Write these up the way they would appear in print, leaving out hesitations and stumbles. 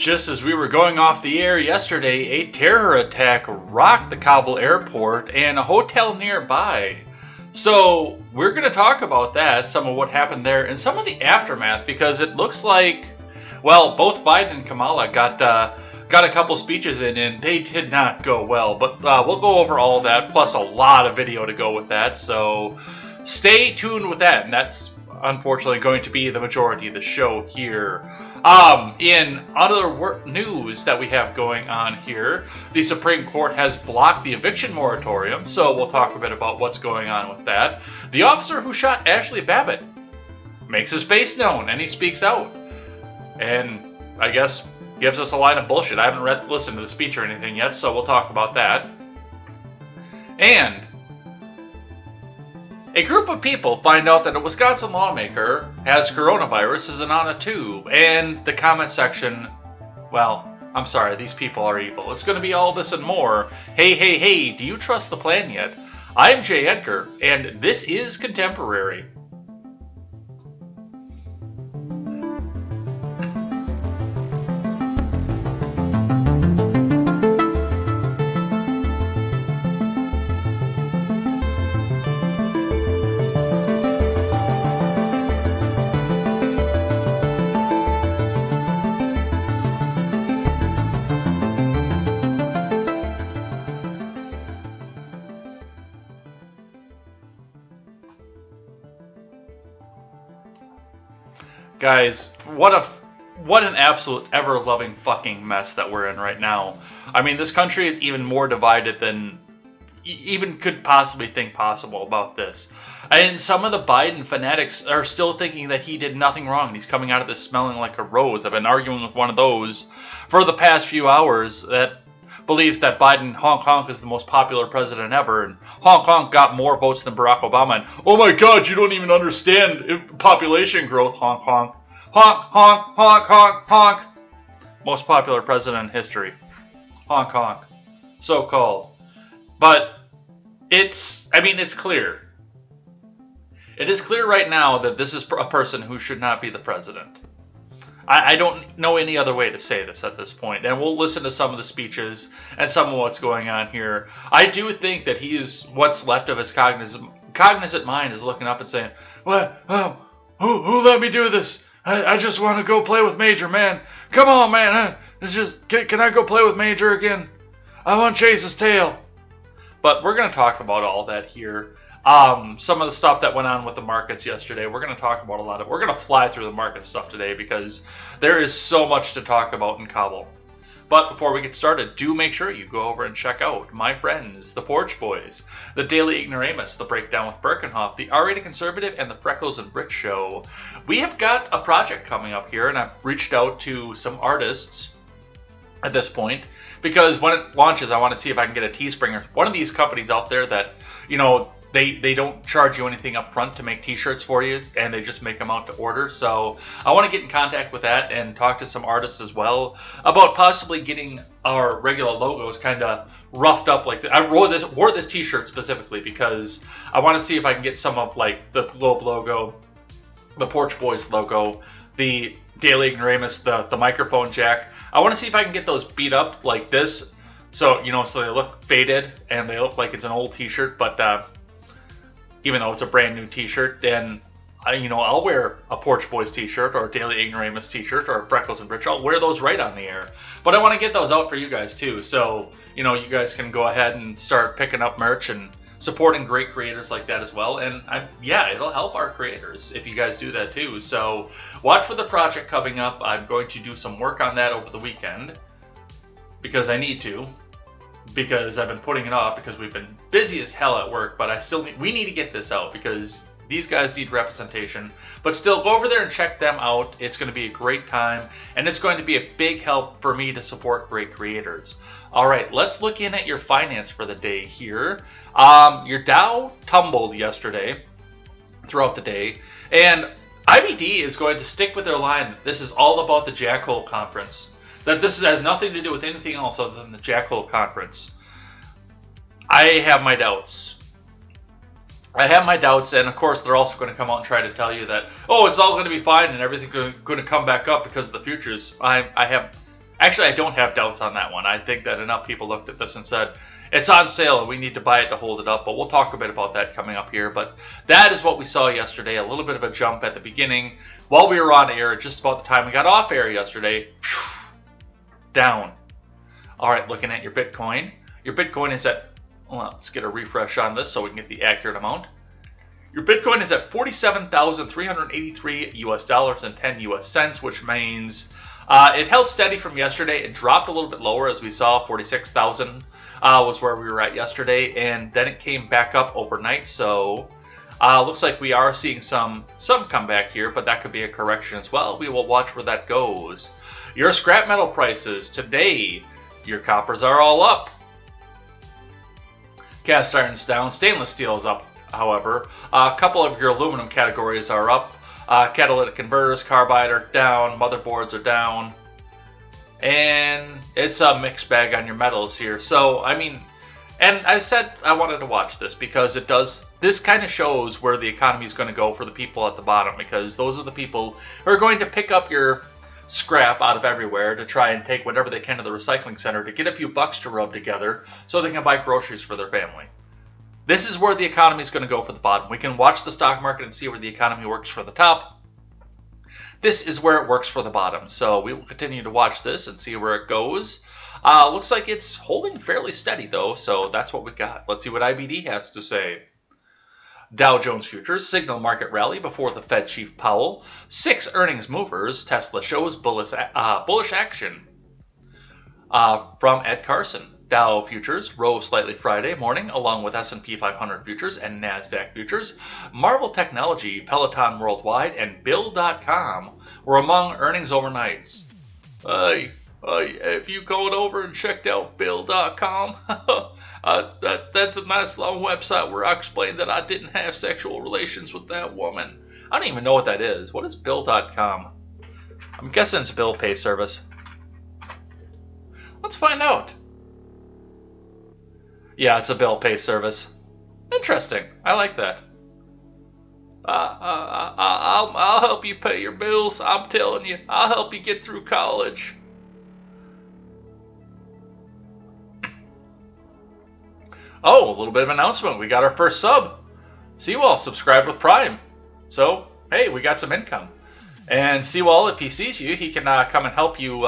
Just as we were going off the air yesterday, a terror attack rocked the Kabul airport and a hotel nearby. So we're going to talk about that, some of what happened there, and some of the aftermath, because it looks like, well, both Biden and Kamala got a couple speeches in, and they did not go well. But we'll go over all of that, plus a lot of video to go with that. So stay tuned with that, and that's unfortunately going to be the majority of the show here. In other news that we have going on here, the Supreme Court has blocked the eviction moratorium, so we'll talk a bit about what's going on with that. The officer who shot Ashley Babbitt makes his face known, and he speaks out. And I guess gives us a line of bullshit. I haven't listened to the speech or anything yet, so we'll talk about that. And a group of people find out that a Wisconsin lawmaker has coronavirus and on a tube, and the comment section, well, I'm sorry, these people are evil. It's going to be all this and more. Hey, do you trust the plan yet? I'm Jay Edgar, and this is Contemporary. Guys, what an absolute ever-loving fucking mess that we're in right now. I mean, this country is even more divided than even could possibly think possible about this. And some of the Biden fanatics are still thinking that he did nothing wrong, and he's coming out of this smelling like a rose. I've been arguing with one of those for the past few hours that believes that Biden, honk, is the most popular president ever, and honk got more votes than Barack Obama, and oh my god, you don't even understand population growth, honk. Most popular president in history. Honk. So-called. But it's clear. It is clear right now that this is a person who should not be the president. I don't know any other way to say this at this point, and we'll listen to some of the speeches and some of what's going on here. I do think that he is, what's left of his cognizant mind is looking up and saying, "What? Who let me do this? I just want to go play with Major, man. Come on, man. Can I go play with Major again? I want to chase his tail." But we're going to talk about all that here. Some of the stuff that went on with the markets yesterday, we're going to talk about a lot of it. We're going to fly through the market stuff today because there is so much to talk about in Kabul. But before we get started, do make sure you go over and check out my friends, the Porch Boys, the Daily Ignoramus, the Breakdown with Birkenhoff, the R-Rated Conservative, and the Freckles and Brit Show. We have got a project coming up here, and I've reached out to some artists at this point, because when it launches, I want to see if I can get a Teespring or one of these companies out there that, you know, they don't charge you anything up front to make t-shirts for you, and they just make them out to order. So I want to get in contact with that and talk to some artists as well about possibly getting our regular logos kind of roughed up like that. I wore this t-shirt specifically because I want to see if I can get some of like the Globe logo, the Porch Boys logo, the Daily Ignoramus, the microphone jack. I want to see if I can get those beat up like this, so they look faded and they look like it's an old t-shirt, but even though it's a brand new t-shirt, then I'll wear a Porch Boys t-shirt or a Daily Ignoramus t-shirt or a Freckles and Britch. I'll wear those right on the air. But I want to get those out for you guys too, so you guys can go ahead and start picking up merch and supporting great creators like that as well. And it'll help our creators if you guys do that too. So watch for the project coming up. I'm going to do some work on that over the weekend because I need to. Because I've been putting it off because we've been busy as hell at work, but we need to get this out because these guys need representation. But still, go over there and check them out. It's going to be a great time, and it's going to be a big help for me to support great creators. All right, let's look in at your finance for the day here. Your Dow tumbled yesterday throughout the day, and IBD is going to stick with their line that this is all about the Jackhole Conference. That this has nothing to do with anything else other than the Jackhole Conference. I have my doubts. And of course they're also going to come out and try to tell you that, oh, it's all going to be fine and everything's going to come back up because of the futures. I have Actually, I don't have doubts on that one. I think that enough people looked at this and said, it's on sale and we need to buy it to hold it up. But we'll talk a bit about that coming up here. But that is what we saw yesterday. A little bit of a jump at the beginning while we were on air. Just about the time we got off air yesterday. Down. All right, looking at your Bitcoin. Your Bitcoin is at, well, let's get a refresh on this so we can get the accurate amount. Your Bitcoin is at $47,383 US dollars and 10 US cents, which means it held steady from yesterday. It dropped a little bit lower, as we saw. 46,000 was where we were at yesterday, and then it came back up overnight. So looks like we are seeing some comeback here, but that could be a correction as well. We will watch where that goes. Your scrap metal prices today. Your coppers are all up. Cast iron's down. Stainless steel is up, however. A couple of your aluminum categories are up. Catalytic converters, carbide are down. Motherboards are down. And it's a mixed bag on your metals here. So, I mean, and I said I wanted to watch this because it does, this kind of shows where the economy is going to go for the people at the bottom, because those are the people who are going to pick up your scrap out of everywhere to try and take whatever they can to the recycling center to get a few bucks to rub together so they can buy groceries for their family. This is where the economy is going to go for the bottom. We can watch the stock market and see where the economy works for the top. This is where it works for the bottom. So we will continue to watch this and see where it goes. Looks like it's holding fairly steady though, so that's what we got. Let's see what IBD has to say. Dow Jones Futures signal market rally before the Fed Chief Powell. 6 earnings movers. Tesla shows bullish action. From Ed Carson. Dow Futures rose slightly Friday morning, along with S&P 500 Futures and NASDAQ Futures. Marvel Technology, Peloton Worldwide, and Bill.com were among earnings overnights. If you going over and checked out Bill.com, that's a nice long website where I explained that I didn't have sexual relations with that woman. I don't even know what that is. What is Bill.com? I'm guessing it's a bill pay service. Let's find out. Yeah, it's a bill pay service. Interesting. I like that. I'll help you pay your bills. I'm telling you, I'll help you get through college. Oh, a little bit of announcement. We got our first sub. Seawall subscribed with Prime. So, hey, we got some income. And Seawall, if he sees you, he can come and help you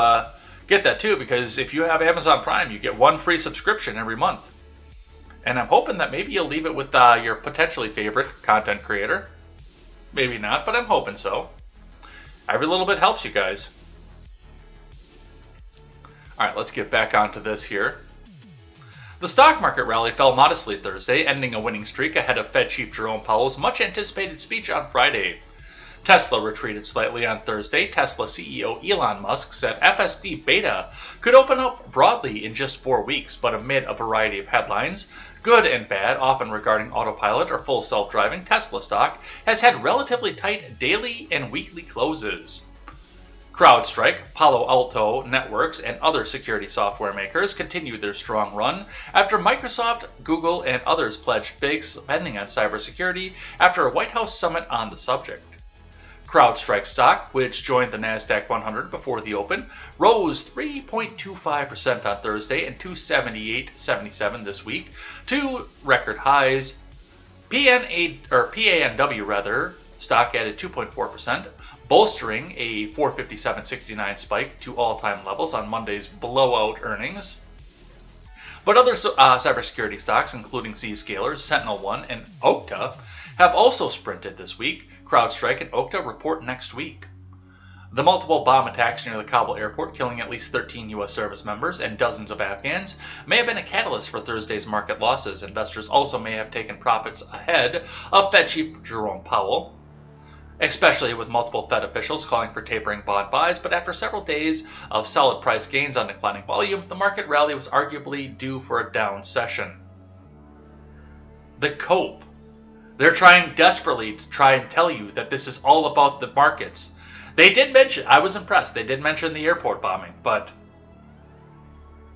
get that too. Because if you have Amazon Prime, you get 1 free subscription every month. And I'm hoping that maybe you'll leave it with your potentially favorite content creator. Maybe not, but I'm hoping so. Every little bit helps you guys. All right, let's get back onto this here. The stock market rally fell modestly Thursday, ending a winning streak ahead of Fed Chief Jerome Powell's much-anticipated speech on Friday. Tesla retreated slightly on Thursday. Tesla CEO Elon Musk said FSD beta could open up broadly in just 4 weeks, but amid a variety of headlines, good and bad, often regarding autopilot or full self-driving, Tesla stock has had relatively tight daily and weekly closes. CrowdStrike, Palo Alto Networks, and other security software makers continued their strong run after Microsoft, Google, and others pledged big spending on cybersecurity after a White House summit on the subject. CrowdStrike stock, which joined the NASDAQ 100 before the open, rose 3.25% on Thursday and 278.77 this week to record highs. PANW stock added 2.4%, bolstering a 457.69 spike to all-time levels on Monday's blowout earnings. But other cybersecurity stocks, including Zscaler, SentinelOne, and Okta, have also sprinted this week. CrowdStrike and Okta report next week. The multiple bomb attacks near the Kabul airport, killing at least 13 U.S. service members and dozens of Afghans, may have been a catalyst for Thursday's market losses. Investors also may have taken profits ahead of Fed Chief Jerome Powell, especially with multiple Fed officials calling for tapering bond buys. But after several days of solid price gains on declining volume, the market rally was arguably due for a down session. The COPE. They're trying desperately to try and tell you that this is all about the markets. They did mention, I was impressed, they did mention the airport bombing, but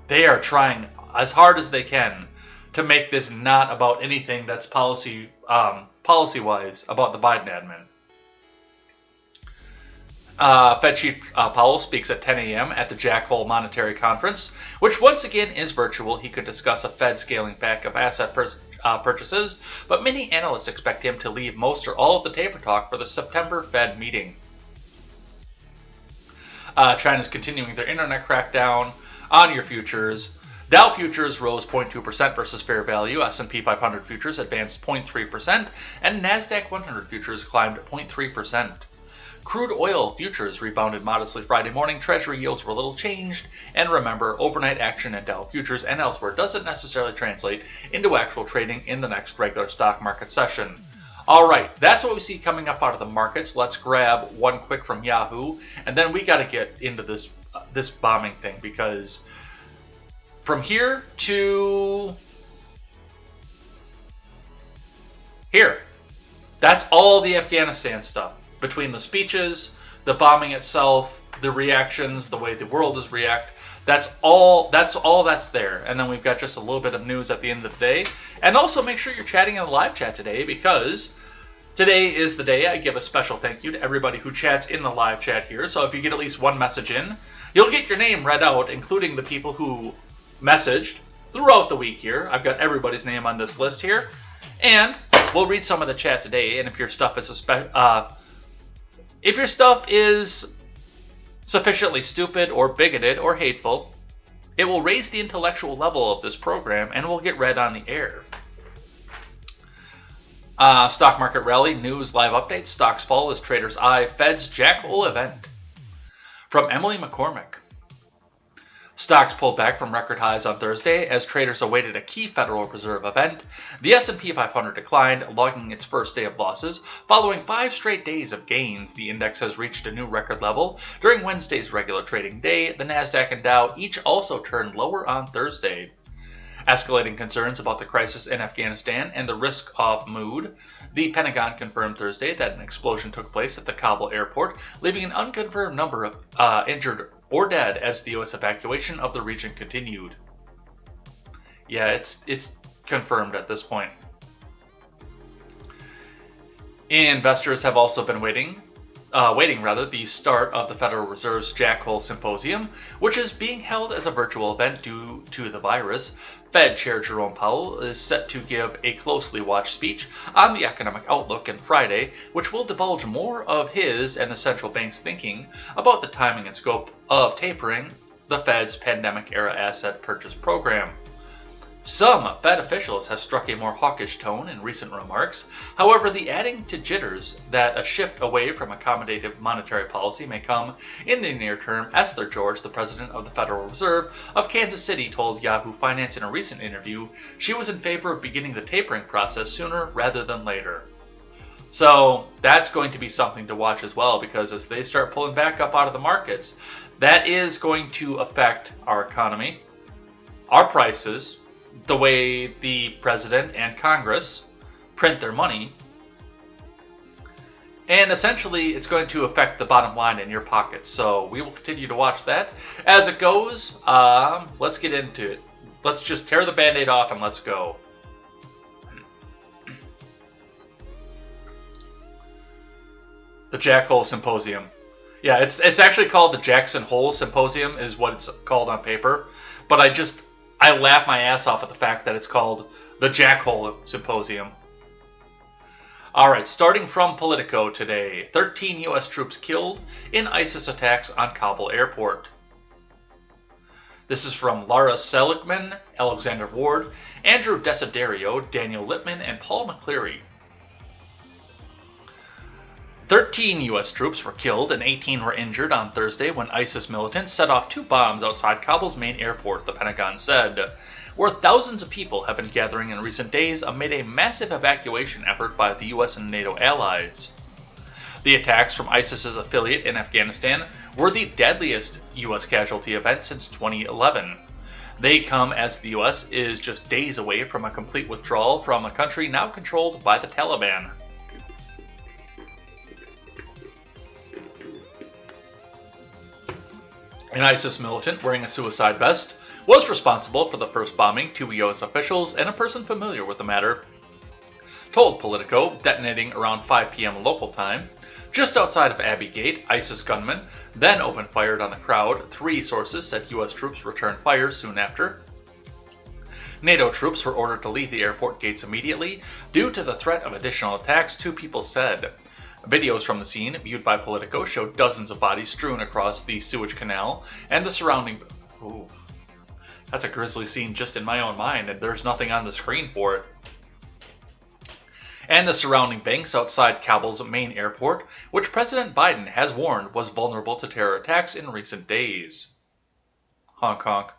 they are trying as hard as they can to make this not about anything that's policy-wise about the Biden admin. Fed Chief Powell speaks at 10 a.m. at the Jackhole Monetary Conference, which once again is virtual. He could discuss a Fed scaling back of asset purchases, but many analysts expect him to leave most or all of the taper talk for the September Fed meeting. China's continuing their internet crackdown on your futures. Dow futures rose 0.2% versus fair value. S&P 500 futures advanced 0.3%, and NASDAQ 100 futures climbed 0.3%. Crude oil futures rebounded modestly Friday morning. Treasury yields were little changed. And remember, overnight action in Dow futures and elsewhere doesn't necessarily translate into actual trading in the next regular stock market session. All right, that's what we see coming up out of the markets. Let's grab one quick from Yahoo, and then we got to get into this bombing thing, because from here to here, that's all the Afghanistan stuff. Between the speeches, the bombing itself, the reactions, the way the world is react, that's all that's there. And then we've got just a little bit of news at the end of the day. And also make sure you're chatting in the live chat today, because today is the day I give a special thank you to everybody who chats in the live chat here. So if you get at least one message in, you'll get your name read out, including the people who messaged throughout the week here. I've got everybody's name on this list here. And we'll read some of the chat today. And if your stuff is sufficiently stupid or bigoted or hateful, it will raise the intellectual level of this program and will get read on the air. Stock market rally, news, live updates. Stocks fall as traders eye Fed's Jackhole event. From Emily McCormick. Stocks pulled back from record highs on Thursday as traders awaited a key Federal Reserve event. The S&P 500 declined, logging its first day of losses. Following 5 straight days of gains, the index has reached a new record level. During Wednesday's regular trading day, the NASDAQ and Dow each also turned lower on Thursday. Escalating concerns about the crisis in Afghanistan and the risk of mood, the Pentagon confirmed Thursday that an explosion took place at the Kabul airport, leaving an unconfirmed number of injured or dead as the U.S. evacuation of the region continued. Yeah, it's confirmed at this point. Investors have also been waiting the start of the Federal Reserve's Jackhole Symposium, which is being held as a virtual event due to the virus. Fed Chair Jerome Powell is set to give a closely watched speech on the economic outlook on Friday, which will divulge more of his and the central bank's thinking about the timing and scope of tapering the Fed's pandemic-era asset purchase program. Some Fed officials have struck a more hawkish tone in recent remarks. However, the adding to jitters that a shift away from accommodative monetary policy may come in the near term. Esther George, the president of the Federal Reserve of Kansas City, told Yahoo Finance in a recent interview she was in favor of beginning the tapering process sooner rather than later. So that's going to be something to watch as well, because as they start pulling back up out of the markets, that is going to affect our economy, our prices, the way the president and Congress print their money, and essentially it's going to affect the bottom line in your pocket. So we will continue to watch that as it goes. Let's get into it. Let's just tear the band-aid off and let's go. The Jackhole Symposium. Yeah, it's actually called the Jackson Hole Symposium is what it's called on paper, but I laugh my ass off at the fact that it's called the Jackhole Symposium. Alright, starting from Politico today. 13 U.S. troops killed in ISIS attacks on Kabul airport. This is from Lara Seligman, Alexander Ward, Andrew Desiderio, Daniel Lippman, and Paul McCleary. 13 U.S. troops were killed and 18 were injured on Thursday when ISIS militants set off 2 bombs outside Kabul's main airport, the Pentagon said, where thousands of people have been gathering in recent days amid a massive evacuation effort by the U.S. and NATO allies. The attacks from ISIS's affiliate in Afghanistan were the deadliest U.S. casualty event since 2011. They come as the U.S. is just days away from a complete withdrawal from a country now controlled by the Taliban. An ISIS militant wearing a suicide vest was responsible for the first bombing, 2 U.S. officials and a person familiar with the matter told Politico, detonating around 5 p.m. local time. Just outside of Abbey Gate, ISIS gunmen then opened fire on the crowd. 3 sources said U.S. troops returned fire soon after. NATO troops were ordered to leave the airport gates immediately due to the threat of additional attacks, 2 people said. Videos from the scene, viewed by Politico, showed dozens of bodies strewn across the Suez Canal and the surrounding... Ooh, that's a grisly scene just in my own mind, and there's nothing on the screen for it. And the surrounding banks outside Kabul's main airport, which President Biden has warned was vulnerable to terror attacks in recent days. Honk honk.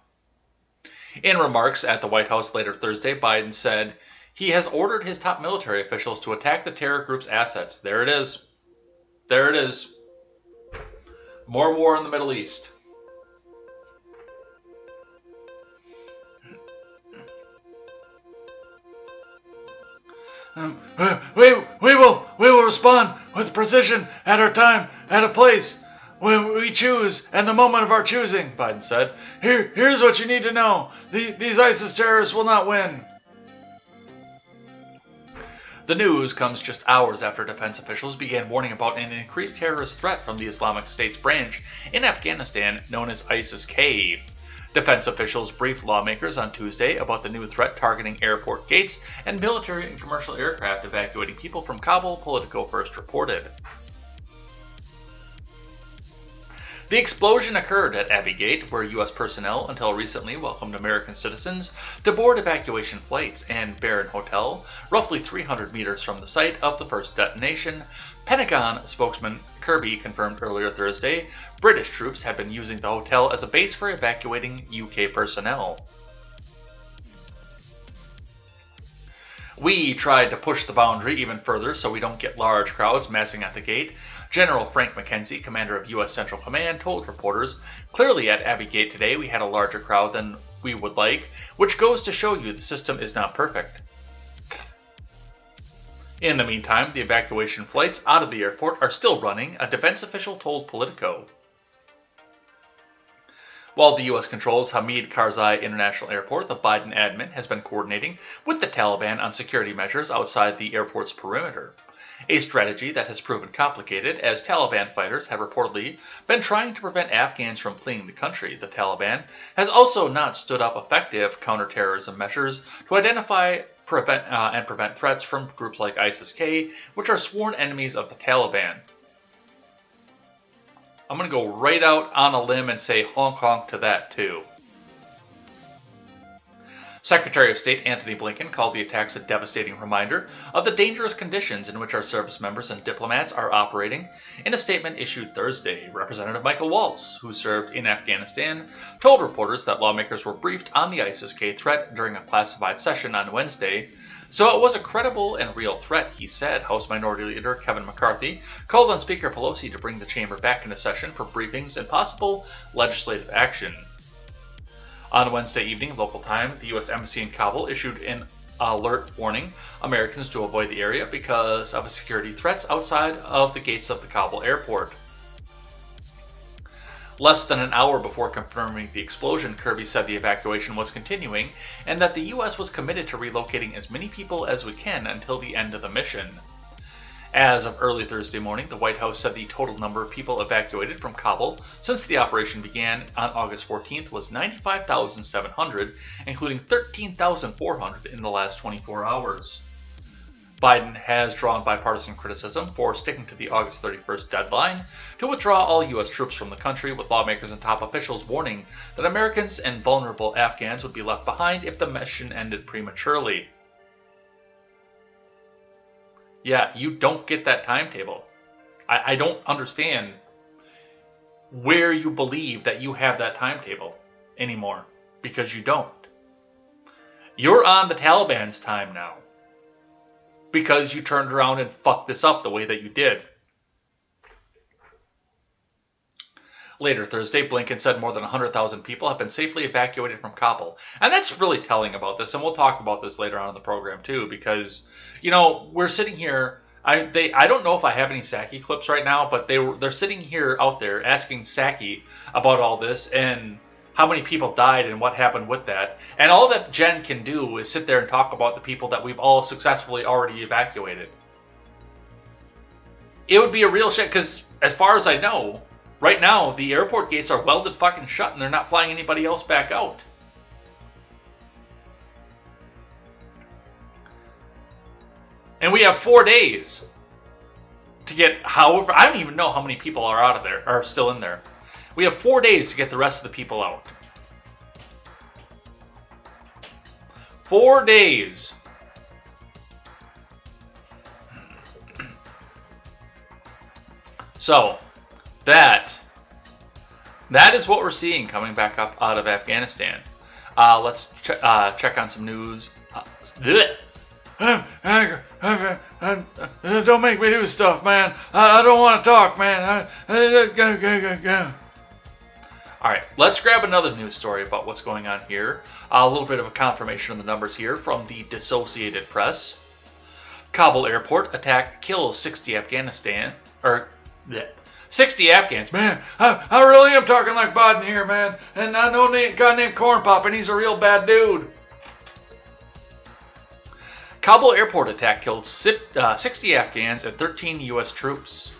In remarks at the White House later Thursday, Biden said he has ordered his top military officials to attack the terror group's assets. There it is. There it is. More war in the Middle East. We will respond with precision at our time, at a place when we choose and the moment of our choosing, Biden said. Here's what you need to know. These ISIS terrorists will not win. The news comes just hours after defense officials began warning about an increased terrorist threat from the Islamic State's branch in Afghanistan known as ISIS-K. Defense officials briefed lawmakers on Tuesday about the new threat targeting airport gates and military and commercial aircraft evacuating people from Kabul, Politico first reported. The explosion occurred at Abbey Gate, where U.S. personnel until recently welcomed American citizens to board evacuation flights, and Barron Hotel, roughly 300 meters from the site of the first detonation. Pentagon spokesman Kirby confirmed earlier Thursday British troops had been using the hotel as a base for evacuating UK personnel. We tried to push the boundary even further so we don't get large crowds massing at the gate, General Frank McKenzie, commander of U.S. Central Command, told reporters. Clearly at Abbey Gate today we had a larger crowd than we would like, which goes to show you the system is not perfect. In the meantime, the evacuation flights out of the airport are still running, a defense official told Politico. While the U.S. controls Hamid Karzai International Airport, the Biden admin has been coordinating with the Taliban on security measures outside the airport's perimeter. A strategy that has proven complicated, as Taliban fighters have reportedly been trying to prevent Afghans from fleeing the country. The Taliban has also not stood up effective counterterrorism measures to identify and prevent threats from groups like ISIS-K, which are sworn enemies of the Taliban. I'm going to go right out on a limb and say honk honk to that too. Secretary of State Antony Blinken called the attacks a devastating reminder of the dangerous conditions in which our service members and diplomats are operating. In a statement issued Thursday, Representative Michael Waltz, who served in Afghanistan, told reporters that lawmakers were briefed on the ISIS-K threat during a classified session on Wednesday. So it was a credible and real threat, he said. House Minority Leader Kevin McCarthy called on Speaker Pelosi to bring the chamber back into session for briefings and possible legislative action. On Wednesday evening, local time, the U.S. Embassy in Kabul issued an alert warning Americans to avoid the area because of security threats outside of the gates of the Kabul airport. Less than an hour before confirming the explosion, Kirby said the evacuation was continuing and that the U.S. was committed to relocating as many people as we can until the end of the mission. As of early Thursday morning, the White House said the total number of people evacuated from Kabul since the operation began on August 14th was 95,700, including 13,400 in the last 24 hours. Biden has drawn bipartisan criticism for sticking to the August 31st deadline to withdraw all U.S. troops from the country, with lawmakers and top officials warning that Americans and vulnerable Afghans would be left behind if the mission ended prematurely. Yeah, you don't get that timetable. I don't understand where you believe that you have that timetable anymore, because you don't. You're on the Taliban's time now because you turned around and fucked this up the way that you did. Later Thursday, Blinken said more than 100,000 people have been safely evacuated from Kabul. And that's really telling about this, and we'll talk about this later on in the program too, because, you know, we're sitting here, I don't know if I have any Psaki clips right now, but they're sitting here out there asking Psaki about all this and how many people died and what happened with that. And all that Jen can do is sit there and talk about the people that we've all successfully already evacuated. it would be a real shit, because as far as I know, right now, the airport gates are welded fucking shut and they're not flying anybody else back out. And we have 4 days to get however... I don't even know how many people are out of there, are still in there. We have 4 days to get the rest of the people out. 4 days. So, that is what we're seeing coming back up out of Afghanistan. Let's check on some news. Don't make me do stuff, man. I don't want to talk, man. Alright, let's grab another news story about what's going on here. A little bit of a confirmation of the numbers here from the Dissociated Press. Kabul airport attack kills 60 Afghanistan, or 60 Afghans. Man, I really am talking like Biden here, man. And I know a guy named Corn Pop, and he's a real bad dude. Kabul airport attack killed 60 Afghans and 13 U.S. troops.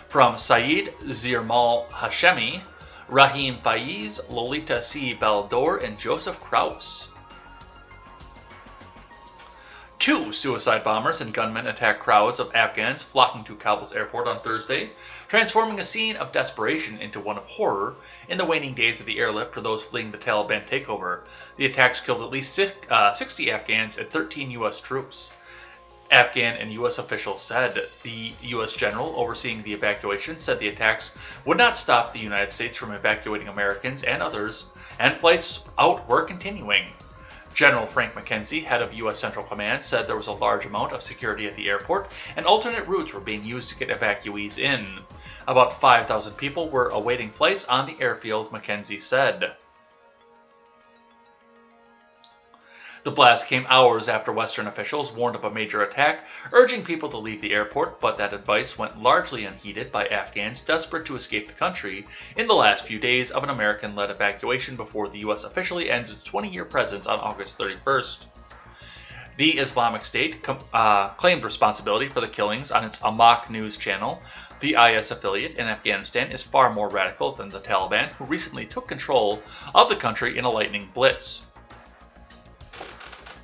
From Saeed Zirmal Hashemi, Rahim Faiz, Lolita C. Baldor, and Joseph Kraus. 2 suicide bombers and gunmen attacked crowds of Afghans flocking to Kabul's airport on Thursday, transforming a scene of desperation into one of horror in the waning days of the airlift for those fleeing the Taliban takeover. The attacks killed at least 60 Afghans and 13 U.S. troops. Afghan and U.S. officials said. The U.S. general overseeing the evacuation said the attacks would not stop the United States from evacuating Americans and others, and flights out were continuing. General Frank McKenzie, head of U.S. Central Command, said there was a large amount of security at the airport and alternate routes were being used to get evacuees in. About 5,000 people were awaiting flights on the airfield, McKenzie said. The blast came hours after Western officials warned of a major attack, urging people to leave the airport, but that advice went largely unheeded by Afghans desperate to escape the country in the last few days of an American-led evacuation before the U.S. officially ends its 20-year presence on August 31st. The Islamic State claimed responsibility for the killings on its Amaq news channel. The IS affiliate in Afghanistan is far more radical than the Taliban, who recently took control of the country in a lightning blitz.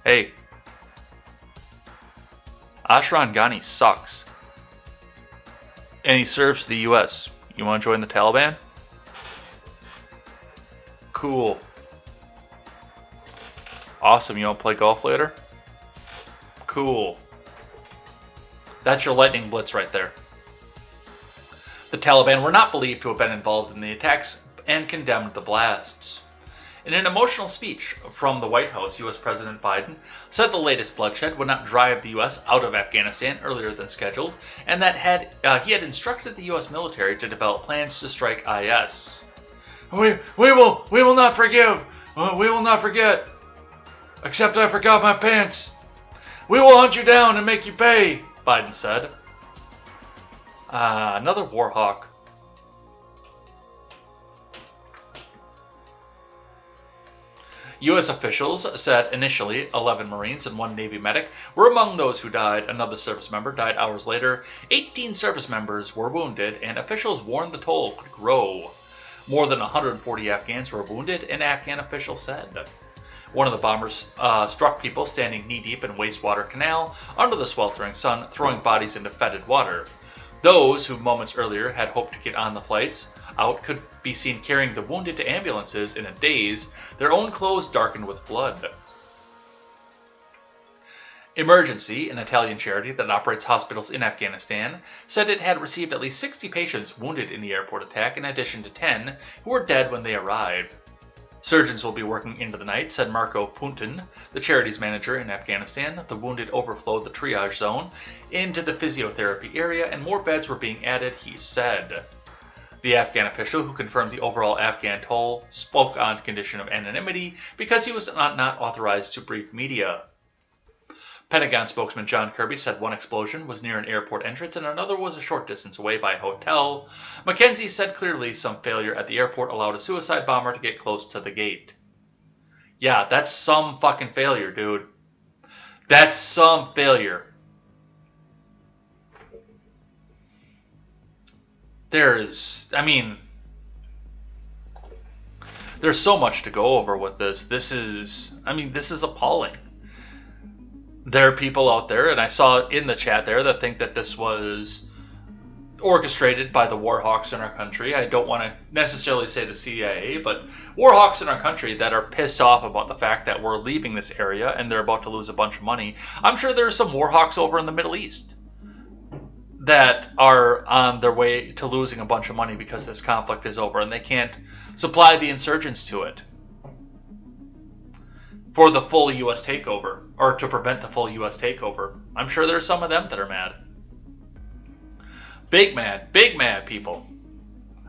Hey, Ashraf Ghani sucks, and he serves the U.S. You want to join the Taliban? Cool. Awesome, you want to play golf later? Cool. That's your lightning blitz right there. The Taliban were not believed to have been involved in the attacks and condemned the blasts. In an emotional speech from the White House, U.S. President Biden said the latest bloodshed would not drive the U.S. out of Afghanistan earlier than scheduled, and that he had instructed the U.S. military to develop plans to strike IS. We will not forgive. We will not forget. Except I forgot my pants. We will hunt you down and make you pay, Biden said. Another war hawk. U.S. officials said initially 11 Marines and 1 Navy medic were among those who died. Another service member died hours later. 18 service members were wounded, and officials warned the toll could grow. More than 140 Afghans were wounded, an Afghan official said. One of the bombers struck people standing knee-deep in wastewater canal under the sweltering sun, throwing bodies into fetid water. Those who moments earlier had hoped to get on the flights out could be seen carrying the wounded to ambulances in a daze, their own clothes darkened with blood. Emergency, an Italian charity that operates hospitals in Afghanistan, said it had received at least 60 patients wounded in the airport attack, in addition to 10 who were dead when they arrived. Surgeons will be working into the night, said Marco Puntin, the charity's manager in Afghanistan. The wounded overflowed the triage zone into the physiotherapy area, and more beds were being added, he said. The Afghan official who confirmed the overall Afghan toll spoke on condition of anonymity because he was not authorized to brief media. Pentagon spokesman John Kirby said one explosion was near an airport entrance and another was a short distance away by a hotel. McKenzie said clearly some failure at the airport allowed a suicide bomber to get close to the gate. Yeah, that's some fucking failure, dude. That's some failure. I mean, there's so much to go over with this. This is appalling. There are people out there, and I saw in the chat there, that think that this was orchestrated by the war hawks in our country. I don't want to necessarily say the CIA, but war hawks in our country that are pissed off about the fact that we're leaving this area and they're about to lose a bunch of money. I'm sure there are some war hawks over in the Middle East that are on their way to losing a bunch of money because this conflict is over and they can't supply the insurgents to it for the full U.S. takeover, or to prevent the full U.S. takeover. I'm sure there's some of them that are mad. Big mad people.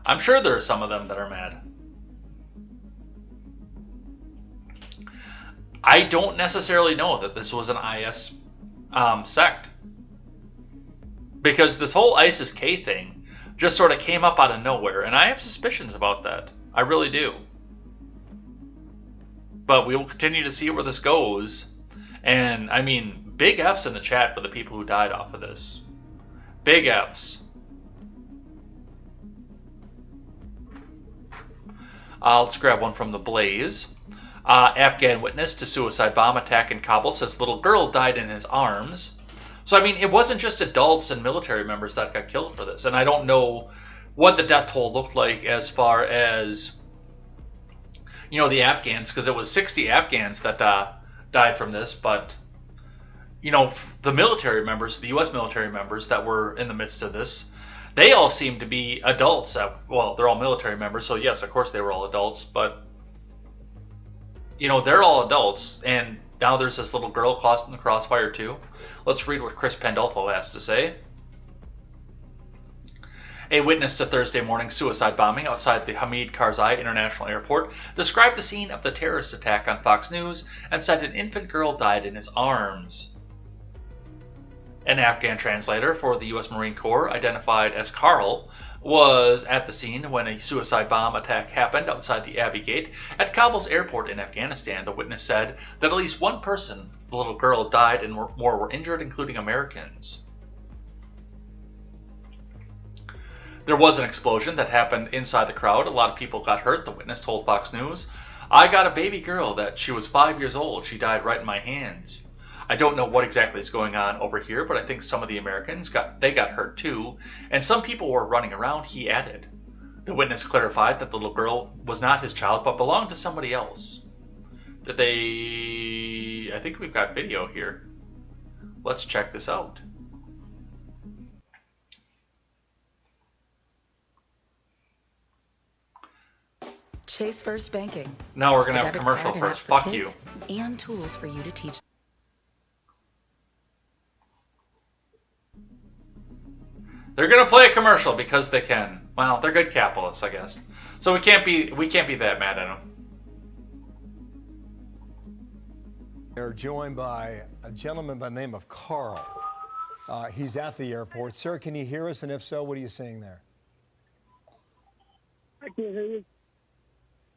I'm sure there are some of them that are mad. I don't necessarily know that this was an IS sect. Because this whole ISIS-K thing just sort of came up out of nowhere, and I have suspicions about that. I really do. But we will continue to see where this goes. And, I mean, big F's in the chat for the people who died off of this. Big F's. Let's grab one from the Blaze. Afghan witness to suicide bomb attack in Kabul says little girl died in his arms. So, I mean, it wasn't just adults and military members that got killed for this. And I don't know what the death toll looked like as far as, you know, the Afghans, because it was 60 Afghans that died from this. But, you know, the military members, the U.S. military members that were in the midst of this, they all seem to be adults. Well, they're all military members, so yes, of course they were all adults. But, you know, they're all adults, and now there's this little girl caught in the crossfire too. Let's read what Chris Pandolfo has to say. A witness to Thursday morning's suicide bombing outside the Hamid Karzai International Airport described the scene of the terrorist attack on Fox News and said an infant girl died in his arms. An Afghan translator for the U.S. Marine Corps, identified as Carl, was at the scene when a suicide bomb attack happened outside the Abbey Gate at Kabul's airport in Afghanistan. The witness said that at least one person, the little girl, died and more were injured, including Americans. There was an explosion that happened inside the crowd. A lot of people got hurt, the witness told Fox News. I got a baby girl that she was 5 years old. She died right in my hands. I don't know what exactly is going on over here, but I think some of the Americans got hurt too, and some people were running around, he added. The witness clarified that the little girl was not his child, but belonged to somebody else. I think we've got video here. Let's check this out. Chase First Banking. Now we're going to have a commercial first. Fuck you. And tools for you to teach. They're gonna play a commercial because they can. Well, they're good capitalists, I guess. So we can't be that mad at them. They're joined by a gentleman by the name of Carl. He's at the airport. Sir, can you hear us? And if so, what are you saying there? I can hear you.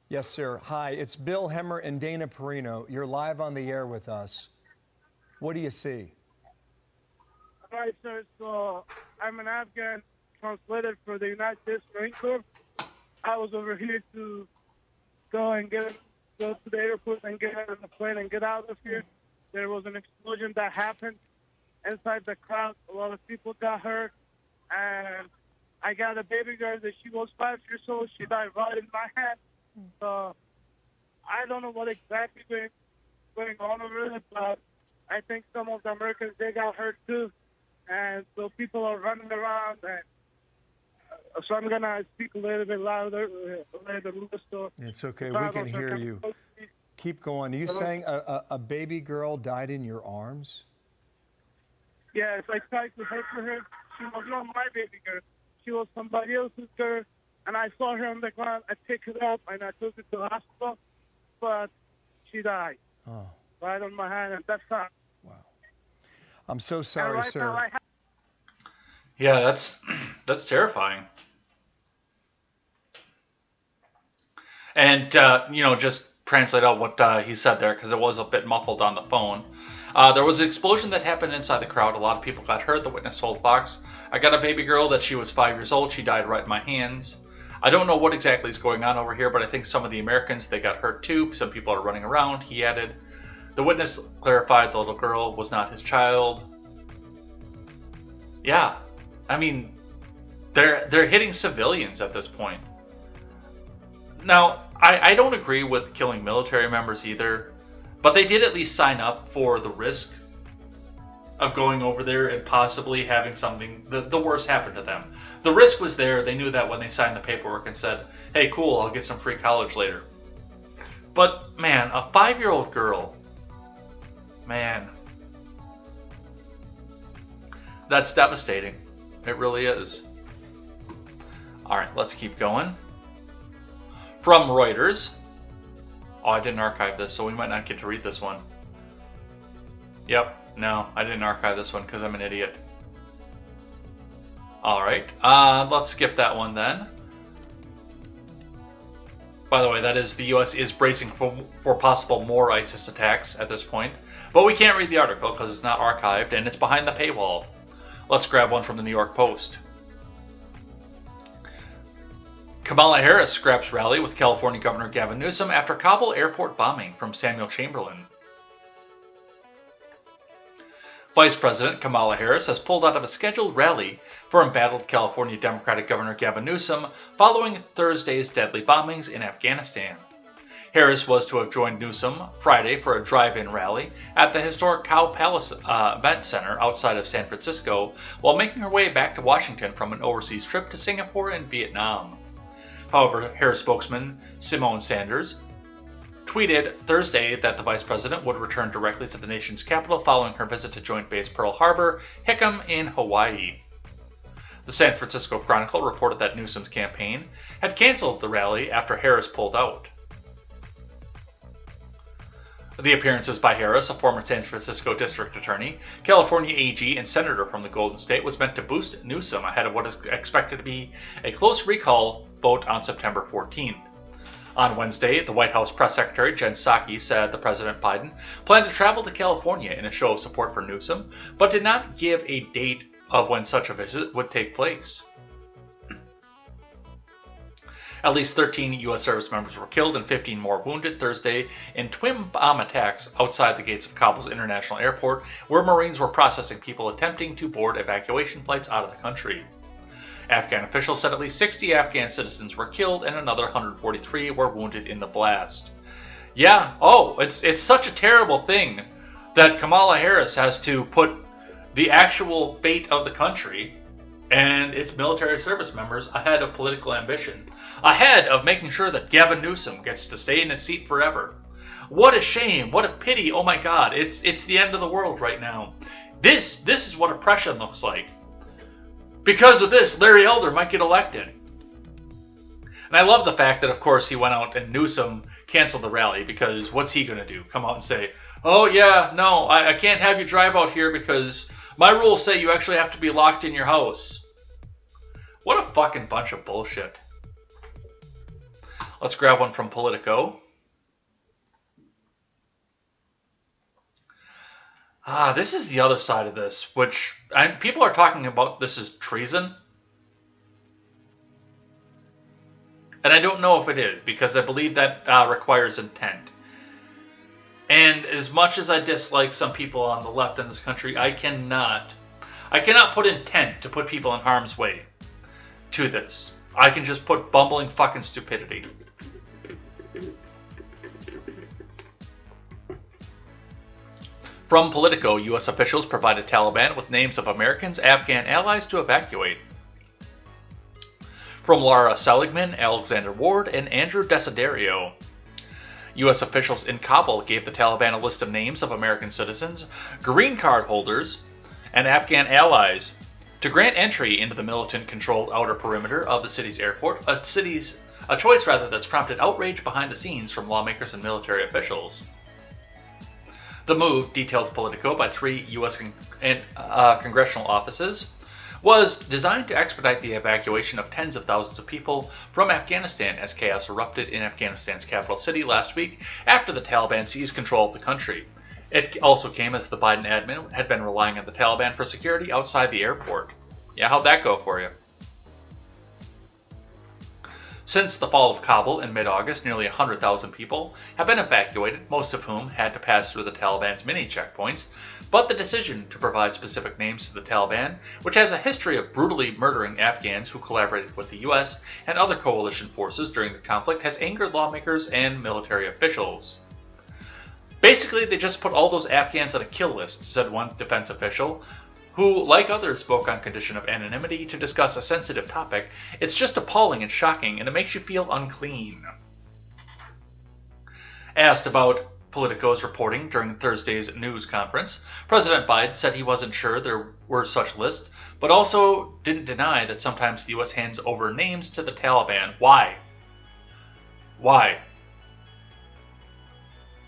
Yes, sir. Hi, it's Bill Hemmer and Dana Perino. You're live on the air with us. What do you see? All right, sir. So I'm an Afghan translator for the United States Marine Corps. I was over here to go to the airport and get on the plane and get out of here. There was an explosion that happened inside the crowd. A lot of people got hurt, and I got a baby girl that she was 5 years old. She died right in my hand. So I don't know what exactly going on over it, but I think some of the Americans, they got hurt too. And so people are running around, and so I'm going to speak a little bit louder, a little bit lower. So it's okay. We can hear you. Keep going. Are you saying a baby girl died in your arms? Yes, I tried to help her. She was not my baby girl. She was somebody else's girl. And I saw her on the ground. I picked her up, and I took her to the hospital. But she died. Oh. Right on my hand, and that's not. Wow. I'm so sorry, right sir. Yeah, that's terrifying. And, just translate out what he said there, because it was a bit muffled on the phone. There was an explosion that happened inside the crowd. A lot of people got hurt. The witness told Fox, "I got a baby girl that she was 5 years old. She died right in my hands. I don't know what exactly is going on over here, but I think some of the Americans, they got hurt too. Some people are running around," he added. The witness clarified the little girl was not his child. Yeah, I mean, they're hitting civilians at this point. Now, I don't agree with killing military members either, but they did at least sign up for the risk of going over there and possibly having something, the worst happen to them. The risk was there. They knew that when they signed the paperwork and said, "Hey, cool, I'll get some free college later." But, man, a 5-year-old girl, man, that's devastating. It really is. All right, let's keep going. From Reuters. Oh, I didn't archive this, so we might not get to read this one. Yep, no, I didn't archive this one because I'm an idiot. All right, let's skip that one then. By the way, that is, the U.S. is bracing for possible more ISIS attacks at this point. But we can't read the article because it's not archived and it's behind the paywall. Let's grab one from the New York Post. Kamala Harris scraps rally with California Governor Gavin Newsom after Kabul airport bombing, from Samuel Chamberlain. Vice President Kamala Harris has pulled out of a scheduled rally for embattled California Democratic Governor Gavin Newsom following Thursday's deadly bombings in Afghanistan. Harris was to have joined Newsom Friday for a drive-in rally at the historic Cow Palace Event Center outside of San Francisco, while making her way back to Washington from an overseas trip to Singapore and Vietnam. However, Harris spokesman Simone Sanders tweeted Thursday that the vice president would return directly to the nation's capital following her visit to Joint Base Pearl Harbor, Hickam in Hawaii. The San Francisco Chronicle reported that Newsom's campaign had canceled the rally after Harris pulled out. The appearances by Harris, a former San Francisco district attorney, California AG, and senator from the Golden State, was meant to boost Newsom ahead of what is expected to be a close recall vote on September 14th. On Wednesday, the White House press secretary Jen Psaki said that President Biden planned to travel to California in a show of support for Newsom, but did not give a date of when such a visit would take place. At least 13 U.S. service members were killed and 15 more wounded Thursday in twin bomb attacks outside the gates of Kabul's international airport, where Marines were processing people attempting to board evacuation flights out of the country. Afghan officials said at least 60 Afghan citizens were killed and another 143 were wounded in the blast. Yeah, it's such a terrible thing that Kamala Harris has to put the actual fate of the country and its military service members ahead of political ambition, ahead of making sure that Gavin Newsom gets to stay in his seat forever. What a shame, what a pity, oh my god, it's the end of the world right now. This is what oppression looks like. Because of this, Larry Elder might get elected. And I love the fact that, of course, he went out and Newsom canceled the rally, because what's he going to do? Come out and say, "Oh yeah, no, I can't have you drive out here because my rules say you actually have to be locked in your house." What a fucking bunch of bullshit. Let's grab one from Politico. This is the other side of this, which people are talking about this as treason. And I don't know if it is, because I believe that requires intent. And as much as I dislike some people on the left in this country, I cannot put intent to put people in harm's way to this. I can just put bumbling fucking stupidity. From Politico, U.S. officials provided Taliban with names of Americans' Afghan allies to evacuate. From Laura Seligman, Alexander Ward, and Andrew Desiderio. U.S. officials in Kabul gave the Taliban a list of names of American citizens, green card holders, and Afghan allies to grant entry into the militant-controlled outer perimeter of the city's airport, a choice that's prompted outrage behind the scenes from lawmakers and military officials. The move, detailed Politico by 3 U.S. congressional offices, was designed to expedite the evacuation of tens of thousands of people from Afghanistan as chaos erupted in Afghanistan's capital city last week after the Taliban seized control of the country. It also came as the Biden admin had been relying on the Taliban for security outside the airport. Yeah, how'd that go for you? Since the fall of Kabul in mid-August, nearly 100,000 people have been evacuated, most of whom had to pass through the Taliban's mini checkpoints. But the decision to provide specific names to the Taliban, which has a history of brutally murdering Afghans who collaborated with the U.S. and other coalition forces during the conflict, has angered lawmakers and military officials. Basically, they just put all those Afghans on a kill list, said one defense official, who, like others, spoke on condition of anonymity to discuss a sensitive topic. It's just appalling and shocking, and it makes you feel unclean. Asked about Politico's reporting during Thursday's news conference, President Biden said he wasn't sure there were such lists, but also didn't deny that sometimes the U.S. hands over names to the Taliban. Why? Why?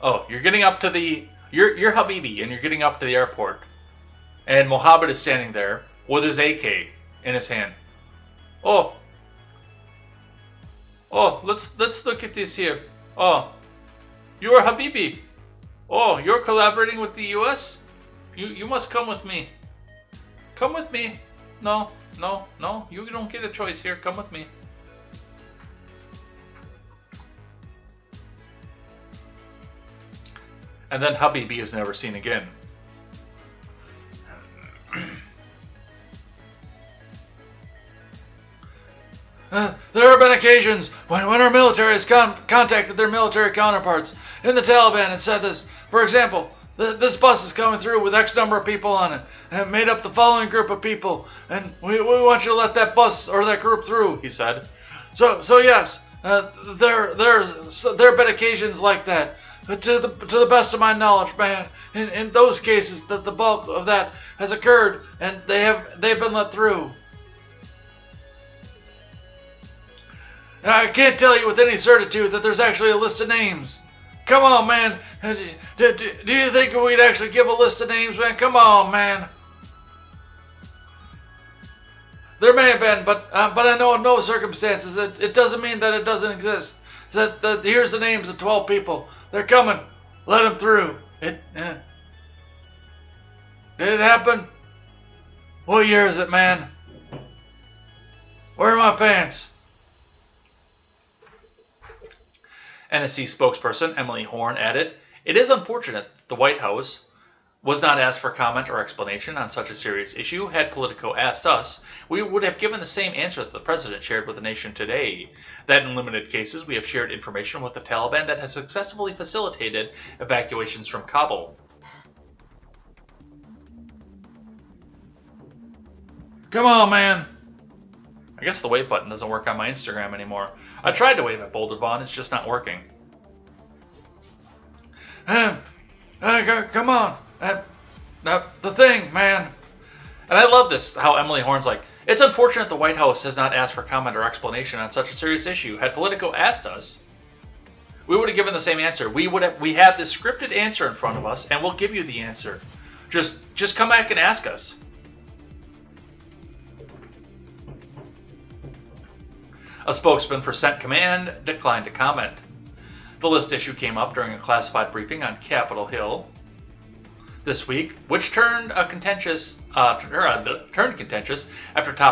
Oh, you're getting up to the... You're Habibi, and you're getting up to the airport. And Mohammed is standing there with his AK in his hand. Oh, let's look at this here. Oh, you are Habibi. Oh, you're collaborating with the U.S.? You must come with me. Come with me. No, you don't get a choice here. Come with me. And then Habibi is never seen again. There have been occasions when our military has contacted their military counterparts in the Taliban and said this. For example, this bus is coming through with X number of people on it and made up the following group of people, and we want you to let that bus or that group through, he said. So yes, there have been occasions like that. But to the best of my knowledge, man, in those cases, that the bulk of that has occurred, and they've been let through. I can't tell you with any certitude that there's actually a list of names. Come on, man. Do you think we'd actually give a list of names, man? Come on, man. There may have been, but I know in no circumstances it doesn't mean that it doesn't exist. That here's the names of 12 people. They're coming. Let them through. Did it happen? What year is it, man? Where are my pants? NSC spokesperson Emily Horn added, "It is unfortunate that the White House was not asked for comment or explanation on such a serious issue. Had Politico asked us, we would have given the same answer that the president shared with the nation today. That in limited cases we have shared information with the Taliban that has successfully facilitated evacuations from Kabul." Come on, man. I guess the wave button doesn't work on my Instagram anymore. I tried to wave at Boulder Vaughn, it's just not working. Come on. The thing, man. And I love this, how Emily Horn's like, it's unfortunate the White House has not asked for comment or explanation on such a serious issue. Had Politico asked us, we would have given the same answer. We have this scripted answer in front of us, and we'll give you the answer. Just come back and ask us. A spokesman for CENT Command declined to comment. The list issue came up during a classified briefing on Capitol Hill this week, which turned contentious after top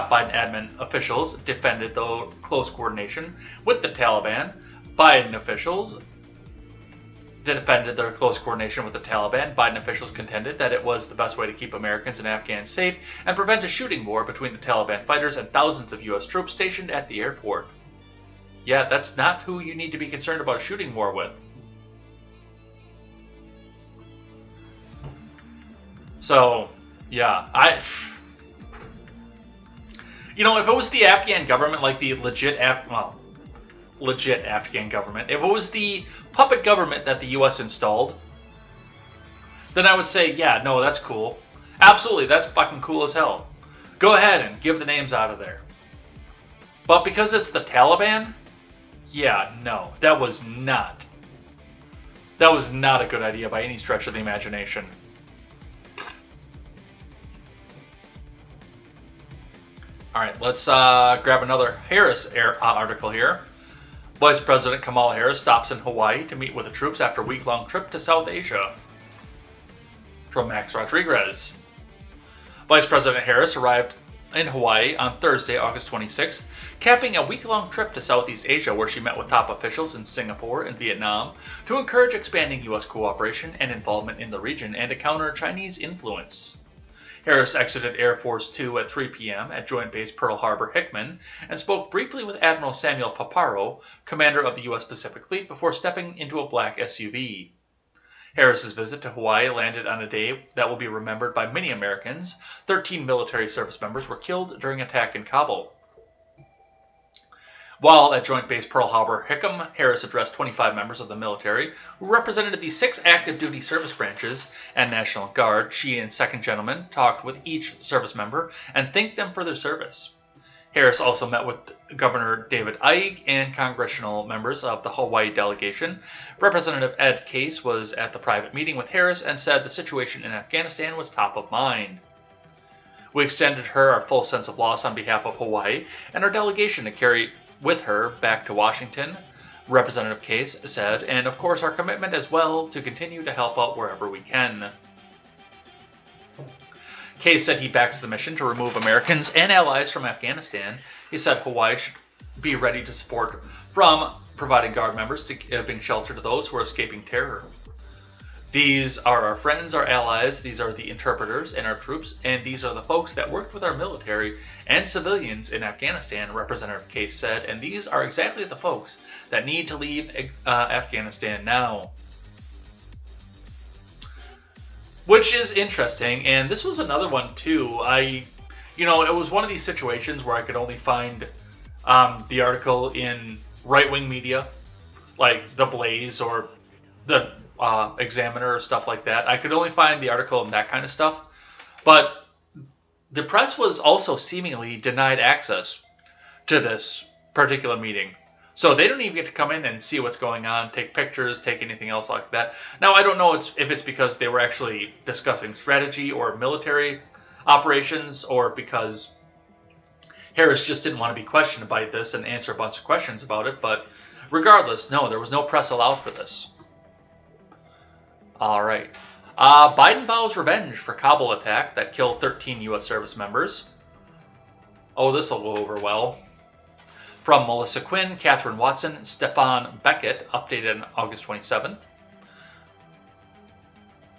Biden admin officials defended the close coordination with the Taliban. Biden officials defended their close coordination with the Taliban. Biden officials contended that it was the best way to keep Americans and Afghans safe and prevent a shooting war between the Taliban fighters and thousands of U.S. troops stationed at the airport. Yeah, that's not who you need to be concerned about a shooting war with. So, yeah, if it was the Afghan government, like the legit Afghan government, if it was the puppet government that the U.S. installed, then I would say, yeah, no, that's cool. Absolutely, that's fucking cool as hell. Go ahead and give the names out of there. But because it's the Taliban, yeah, no, that was not a good idea by any stretch of the imagination. All right, let's grab another Harris article here. Vice President Kamala Harris stops in Hawaii to meet with the troops after a week-long trip to South Asia. from Max Rodriguez. Vice President Harris arrived in Hawaii on Thursday, August 26th, capping a week-long trip to Southeast Asia where she met with top officials in Singapore and Vietnam to encourage expanding U.S. cooperation and involvement in the region and to counter Chinese influence. Harris exited Air Force 2 at 3 p.m. at Joint Base Pearl Harbor Hickman and spoke briefly with Admiral Samuel Paparo, commander of the U.S. Pacific Fleet, before stepping into a black SUV. Harris's visit to Hawaii landed on a day that will be remembered by many Americans. 13 military service members were killed during an attack in Kabul. While at Joint Base Pearl Harbor Hickam, Harris addressed 25 members of the military who represented the 6 active duty service branches and National Guard. She and second gentleman talked with each service member and thanked them for their service. Harris also met with Governor David Ige and congressional members of the Hawaii delegation. Representative Ed Case was at the private meeting with Harris and said the situation in Afghanistan was top of mind. We extended her our full sense of loss on behalf of Hawaii and our delegation to carry with her back to Washington, Representative Case said, and of course our commitment as well to continue to help out wherever we can. Case said he backs the mission to remove Americans and allies from Afghanistan. He said Hawaii should be ready to support from providing Guard members to giving shelter to those who are escaping terror. These are our friends, our allies, these are the interpreters and our troops, and these are the folks that worked with our military and civilians in Afghanistan, Representative Case said, and these are exactly the folks that need to leave Afghanistan now. Which is interesting, and this was another one too. It was one of these situations where I could only find the article in right-wing media, like The Blaze or the Examiner or stuff like that. I could only find the article and that kind of stuff. But the press was also seemingly denied access to this particular meeting. So they don't even get to come in and see what's going on, take pictures, take anything else like that. Now, I don't know if it's because they were actually discussing strategy or military operations, or because Harris just didn't want to be questioned about this and answer a bunch of questions about it. But regardless, no, there was no press allowed for this. All right. Biden vows revenge for Kabul attack that killed 13 U.S. service members. Oh, this will go over well. From Melissa Quinn, Catherine Watson, and Stefan Beckett, updated on August 27th.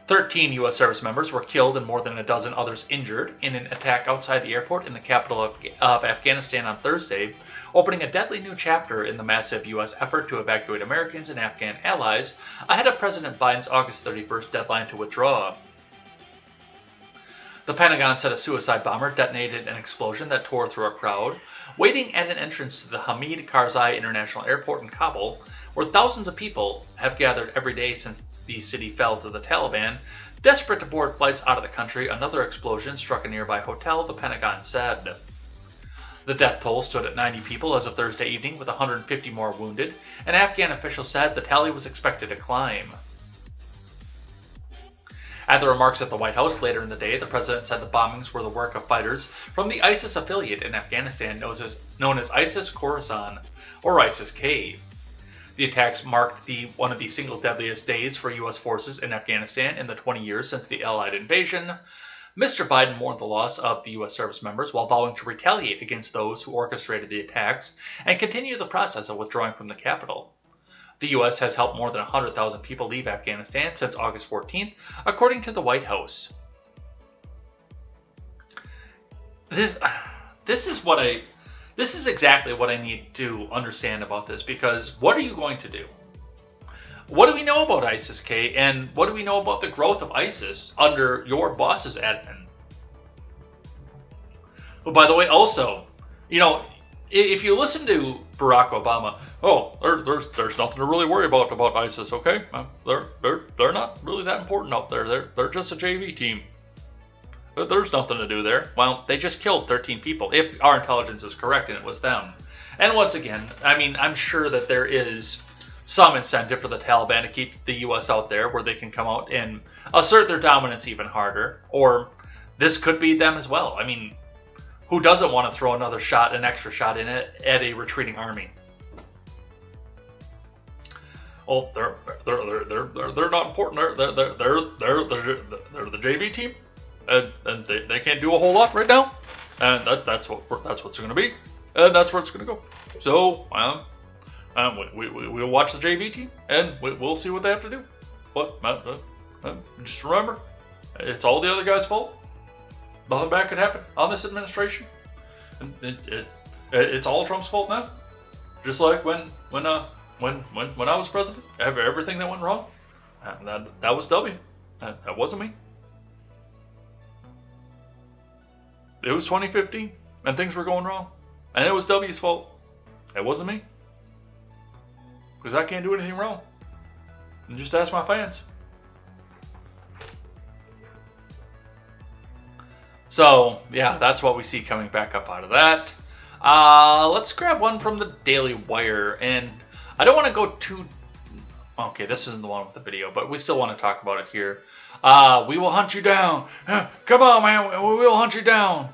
13 U.S. service members were killed and more than a dozen others injured in an attack outside the airport in the capital of Afghanistan on Thursday, opening a deadly new chapter in the massive U.S. effort to evacuate Americans and Afghan allies ahead of President Biden's August 31st deadline to withdraw. The Pentagon said a suicide bomber detonated an explosion that tore through a crowd waiting at an entrance to the Hamid Karzai International Airport in Kabul, where thousands of people have gathered every day since the city fell to the Taliban. Desperate to board flights out of the country, another explosion struck a nearby hotel, the Pentagon said. The death toll stood at 90 people as of Thursday evening, with 150 more wounded, and Afghan officials said the tally was expected to climb. At the remarks at the White House later in the day, the president said the bombings were the work of fighters from the ISIS affiliate in Afghanistan known as ISIS Khorasan, or ISIS-K. The attacks marked one of the single deadliest days for U.S. forces in Afghanistan in the 20 years since the Allied invasion. Mr. Biden mourned the loss of the U.S. service members while vowing to retaliate against those who orchestrated the attacks and continue the process of withdrawing from the capital. The U.S. has helped more than 100,000 people leave Afghanistan since August 14th, according to the White House. This is exactly what I need to understand about this, because what are you going to do? What do we know about ISIS-K, and what do we know about the growth of ISIS under your boss's admin? Oh, by the way, also, if you listen to Barack Obama, there's nothing to really worry about ISIS, okay? They're not really that important out there. They're just a JV team. There's nothing to do there. Well, they just killed 13 people, if our intelligence is correct, and it was them. And once again, I'm sure that there is some incentive for the Taliban to keep the U.S. out there where they can come out and assert their dominance even harder. Or this could be them as well. Who doesn't want to throw an extra shot in it at a retreating army? Oh, they're not important. They're the JV team, and they can't do a whole lot right now, and that's what's going to be, and that's where it's going to go. So we'll watch the JV team, and we'll see what they have to do. But just remember, it's all the other guys' fault. Nothing bad could happen on this administration. It's all Trump's fault now. Just like when I was president, everything that went wrong, that was W. That wasn't me. It was 2015, and things were going wrong, and it was W's fault. It wasn't me, because I can't do anything wrong. And just ask my fans. So yeah, that's what we see coming back up out of that. Let's grab one from the Daily Wire, and I don't want to go too... Okay, this isn't the one with the video, but we still want to talk about it here. We will hunt you down. Come on, man, we will hunt you down.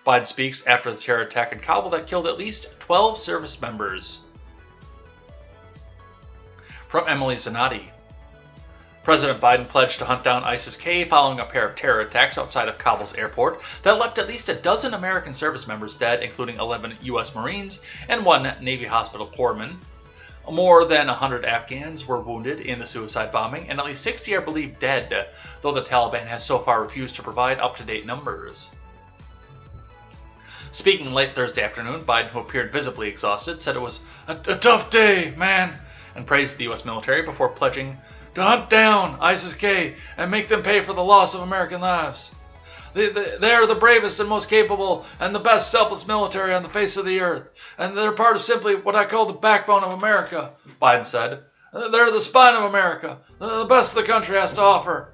Biden speaks after the terror attack in Kabul that killed at least 12 service members. From Emily Zanotti. President Biden pledged to hunt down ISIS-K following a pair of terror attacks outside of Kabul's airport that left at least a dozen American service members dead, including 11 U.S. Marines and 1 Navy hospital corpsman. More than 100 Afghans were wounded in the suicide bombing, and at least 60 are believed dead, though the Taliban has so far refused to provide up-to-date numbers. Speaking late Thursday afternoon, Biden, who appeared visibly exhausted, said it was a tough day, man, and praised the U.S. military before pledging to hunt down ISIS-K and make them pay for the loss of American lives. They are the bravest and most capable and the best selfless military on the face of the earth, and they're part of simply what I call the backbone of America, Biden said. They're the spine of America, the best the country has to offer.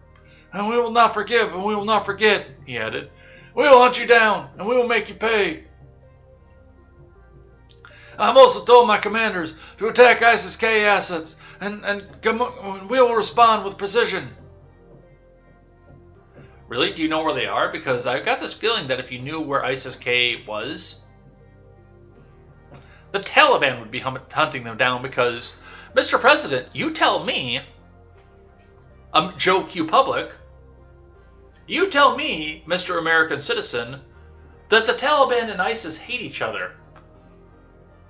And we will not forgive and we will not forget, he added. We will hunt you down and we will make you pay. I've also told my commanders to attack ISIS-K assets and we will respond with precision. Really? Do you know where they are? Because I've got this feeling that if you knew where ISIS-K was, the Taliban would be hunting them down because, Mr. President, you tell me, Joe Q. Public, you tell me, Mr. American citizen, that the Taliban and ISIS hate each other.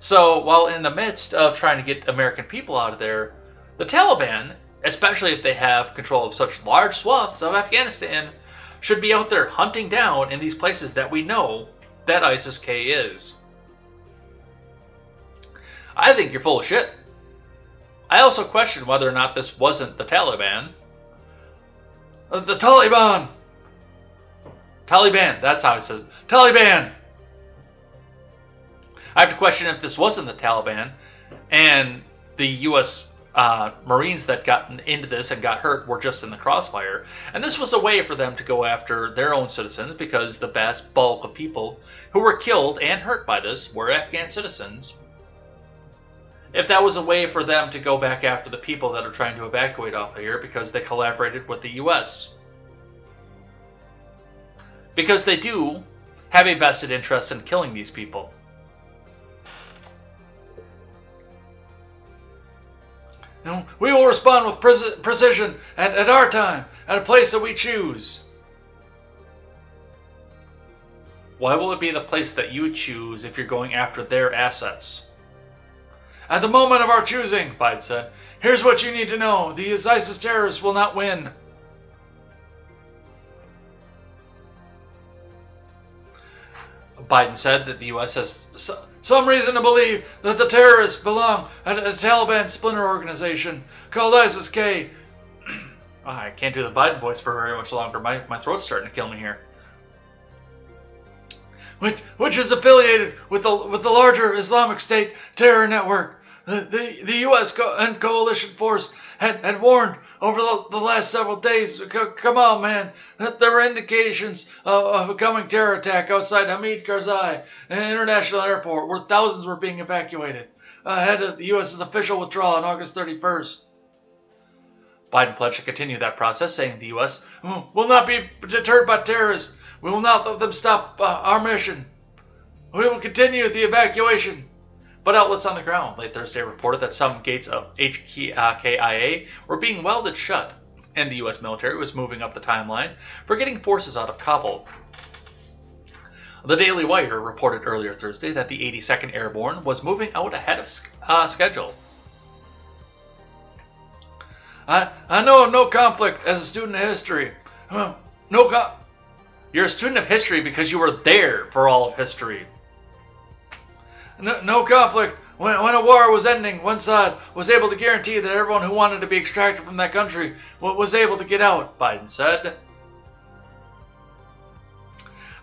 So, while in the midst of trying to get American people out of there, the Taliban, especially if they have control of such large swaths of Afghanistan, should be out there hunting down in these places that we know that ISIS-K is. I think you're full of shit. I also question whether or not this wasn't the Taliban. The Taliban! Taliban, that's how it says. Taliban! I have to question if this wasn't the Taliban and the U.S. Marines that got into this and got hurt were just in the crossfire. And this was a way for them to go after their own citizens because the vast bulk of people who were killed and hurt by this were Afghan citizens. If that was a way for them to go back after the people that are trying to evacuate off of here because they collaborated with the U.S. Because they do have a vested interest in killing these people. We will respond with precision at our time, at a place that we choose. Why will it be the place that you choose if you're going after their assets? At the moment of our choosing, Biden said, here's what you need to know. These ISIS terrorists will not win. Biden said that the U.S. has some reason to believe that the terrorists belong at a Taliban splinter organization called ISIS-K. I can't do the Biden voice for very much longer. My throat's starting to kill me here. Which is affiliated with the larger Islamic State terror network. The U.S. and coalition force had warned over the last several days, come on man, that there were indications of a coming terror attack outside Hamid Karzai International Airport where thousands were being evacuated ahead of the U.S.'s official withdrawal on August 31st. Biden pledged to continue that process, saying the U.S. will not be deterred by terrorists. We will not let them stop our mission. We will continue the evacuation. but outlets on the ground late Thursday reported that some gates of HKIA were being welded shut, and the U.S. military was moving up the timeline for getting forces out of Kabul. The Daily Wire reported earlier Thursday that the 82nd Airborne was moving out ahead of schedule. I know of no conflict as a student of history. You're a student of history because you were there for all of history. No conflict. When a war was ending, one side was able to guarantee that everyone who wanted to be extracted from that country was able to get out, Biden said.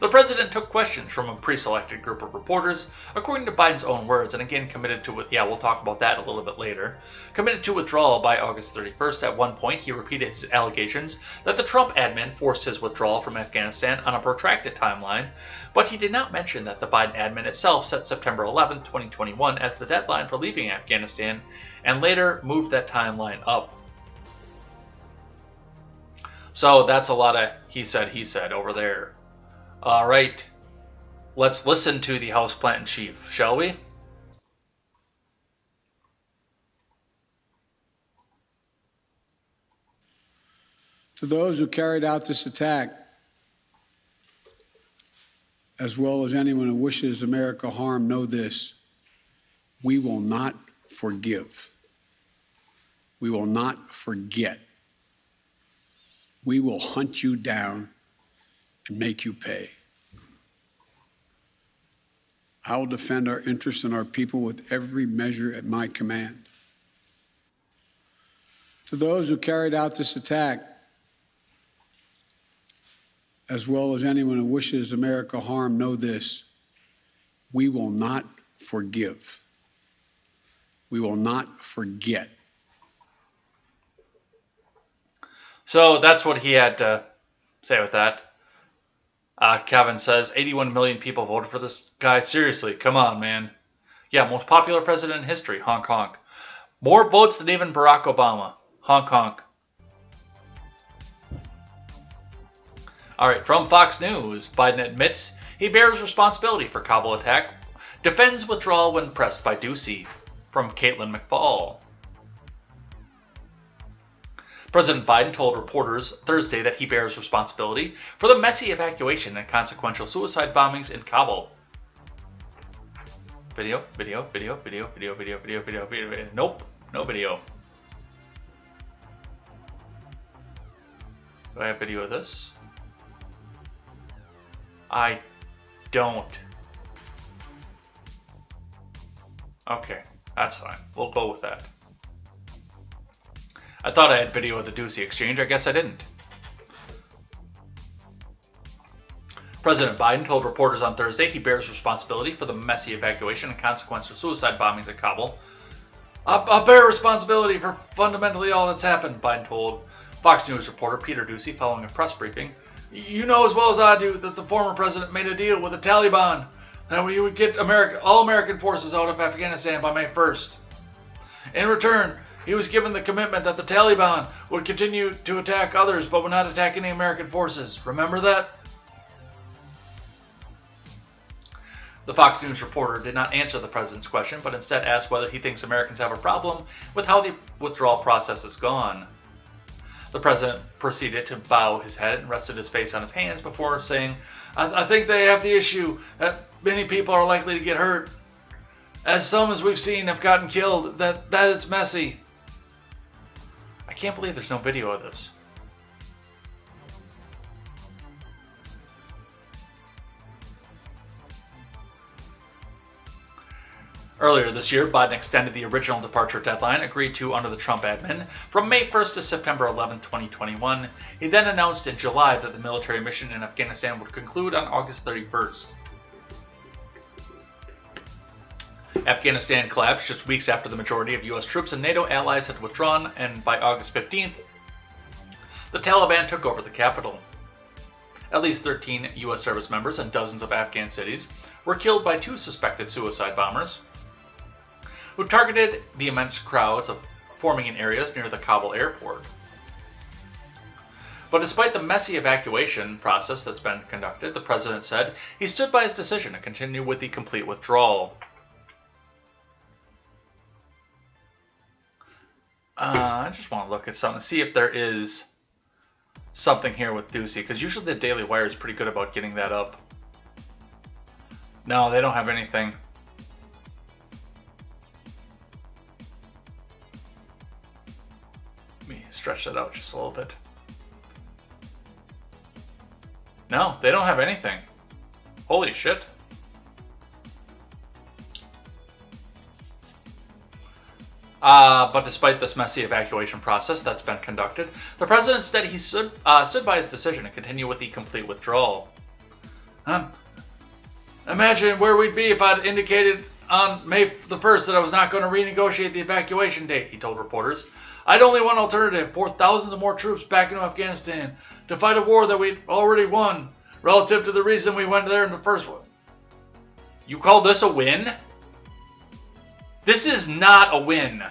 The president took questions from a pre-selected group of reporters, according to Biden's own words, and again committed to, we'll talk about that a little bit later, committed to withdrawal by August 31st. At one point, he repeated his allegations that the Trump admin forced his withdrawal from Afghanistan on a protracted timeline, but he did not mention that the Biden admin itself set September 11, 2021 as the deadline for leaving Afghanistan, and later moved that timeline up. So that's a lot of he said over there. All right, let's listen to the House Plant-in-Chief, shall we? To those who carried out this attack, as well as anyone who wishes America harm, know this: we will not forgive. We will not forget. We will hunt you down and make you pay. I will defend our interests and our people with every measure at my command. To those who carried out this attack, as well as anyone who wishes America harm, know this: we will not forgive. We will not forget. So that's what he had to say with that. Kevin says, 81 million people voted for this guy. Seriously, come on, man. Yeah, most popular president in history, honk honk. More votes than even Barack Obama, honk honk. All right, from Fox News, Biden admits he bears responsibility for Kabul attack, defends withdrawal when pressed by Ducey, from Caitlin McFall. President Biden told reporters Thursday that he bears responsibility for the messy evacuation and consequential suicide bombings in Kabul. Video. Nope, no video. Do I have video of this? I don't. Okay, that's fine. We'll go with that. I thought I had video of the Ducey exchange. I guess I didn't. President Biden told reporters on Thursday he bears responsibility for the messy evacuation and consequential suicide bombings at Kabul. I bear responsibility for fundamentally all that's happened, Biden told Fox News reporter Peter Ducey following a press briefing. You know as well as I do that the former president made a deal with the Taliban that we would get all American forces out of Afghanistan by May 1st. In return, he was given the commitment that the Taliban would continue to attack others but would not attack any American forces. Remember that? The Fox News reporter did not answer the president's question, but instead asked whether he thinks Americans have a problem with how the withdrawal process has gone. The president proceeded to bow his head and rested his face on his hands before saying, I think they have the issue that many people are likely to get hurt. As some, as we've seen, have gotten killed, that it's messy. I can't believe there's no video of this. Earlier this year, Biden extended the original departure deadline agreed to under the Trump admin from May 1st to September 11, 2021. He then announced in July that the military mission in Afghanistan would conclude on August 31st. Afghanistan collapsed just weeks after the majority of U.S. troops and NATO allies had withdrawn, and by August 15th, the Taliban took over the capital. At least 13 U.S. service members and dozens of Afghan cities were killed by two suspected suicide bombers who targeted the immense crowds forming in areas near the Kabul airport. But despite the messy evacuation process that's been conducted, the president said he stood by his decision to continue with the complete withdrawal. I just want to look at something, see if there is something here with Ducey, because usually the Daily Wire is pretty good about getting that up. No, they don't have anything. Let me stretch that out just a little bit. No, they don't have anything. Holy shit. But despite this messy evacuation process that's been conducted, the president said he stood by his decision to continue with the complete withdrawal. Imagine where we'd be if I'd indicated on May the 1st that I was not going to renegotiate the evacuation date, he told reporters. I'd only one alternative, pour thousands of more troops back into Afghanistan to fight a war that we'd already won, relative to the reason we went there in the first one. You call this a win? This is not a win.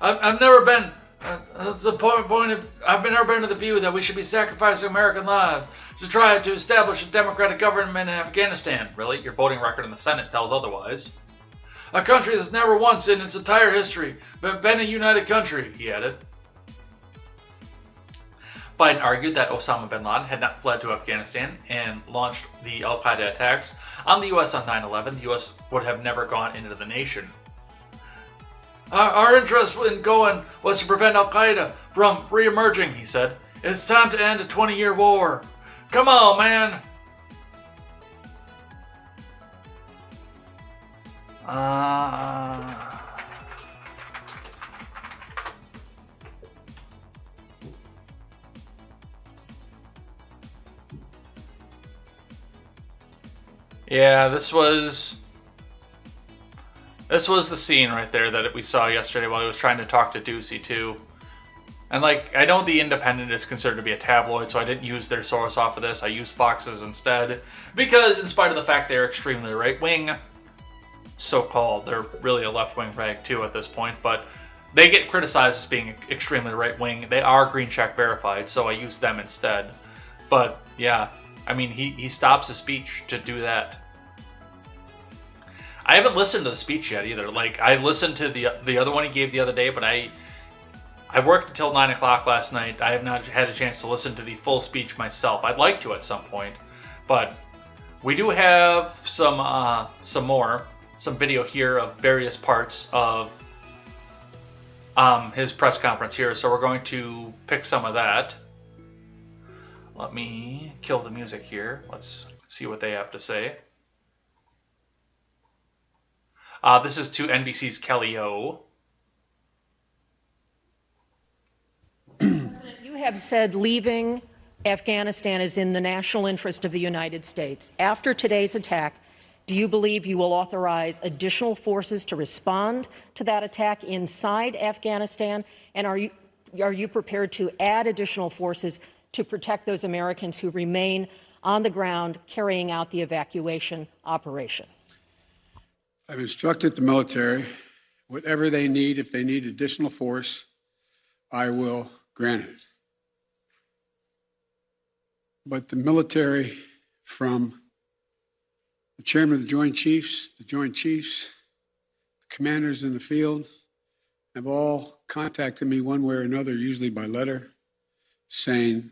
I've never been to the view that we should be sacrificing American lives to try to establish a democratic government in Afghanistan. Really? Your voting record in the Senate tells otherwise. A country that's never once in its entire history been a united country, he added. Biden argued that Osama bin Laden had not fled to Afghanistan and launched the al-Qaeda attacks on the U.S. on 9/11. The U.S. would have never gone into the nation. Our interest in going was to prevent al-Qaeda from re-emerging, he said. It's time to end a 20-year war. Come on, man. Yeah, this was the scene right there that we saw yesterday while he was trying to talk to Ducey too. And like, I know the Independent is considered to be a tabloid, so I didn't use their source off of this. I used Fox's instead, because in spite of the fact they're extremely right-wing, so-called, they're really a left-wing rag too at this point, but they get criticized as being extremely right-wing. They are green check verified, so I used them instead. But yeah, I mean, he stops the speech to do that. I haven't listened to the speech yet either. Like, I listened to the other one he gave the other day, but I worked until 9 o'clock last night. I have not had a chance to listen to the full speech myself. I'd like to at some point, but we do have some video here of various parts of his press conference here, so we're going to pick some of that. Let me kill the music here. Let's see what they have to say. This is to NBC's Kelly O. You have said leaving Afghanistan is in the national interest of the United States. After today's attack, do you believe you will authorize additional forces to respond to that attack inside Afghanistan? And are you prepared to add additional forces to protect those Americans who remain on the ground carrying out the evacuation operation? I've instructed the military, whatever they need, if they need additional force, I will grant it. But the military, from the chairman of the Joint Chiefs, the commanders in the field, have all contacted me one way or another, usually by letter, saying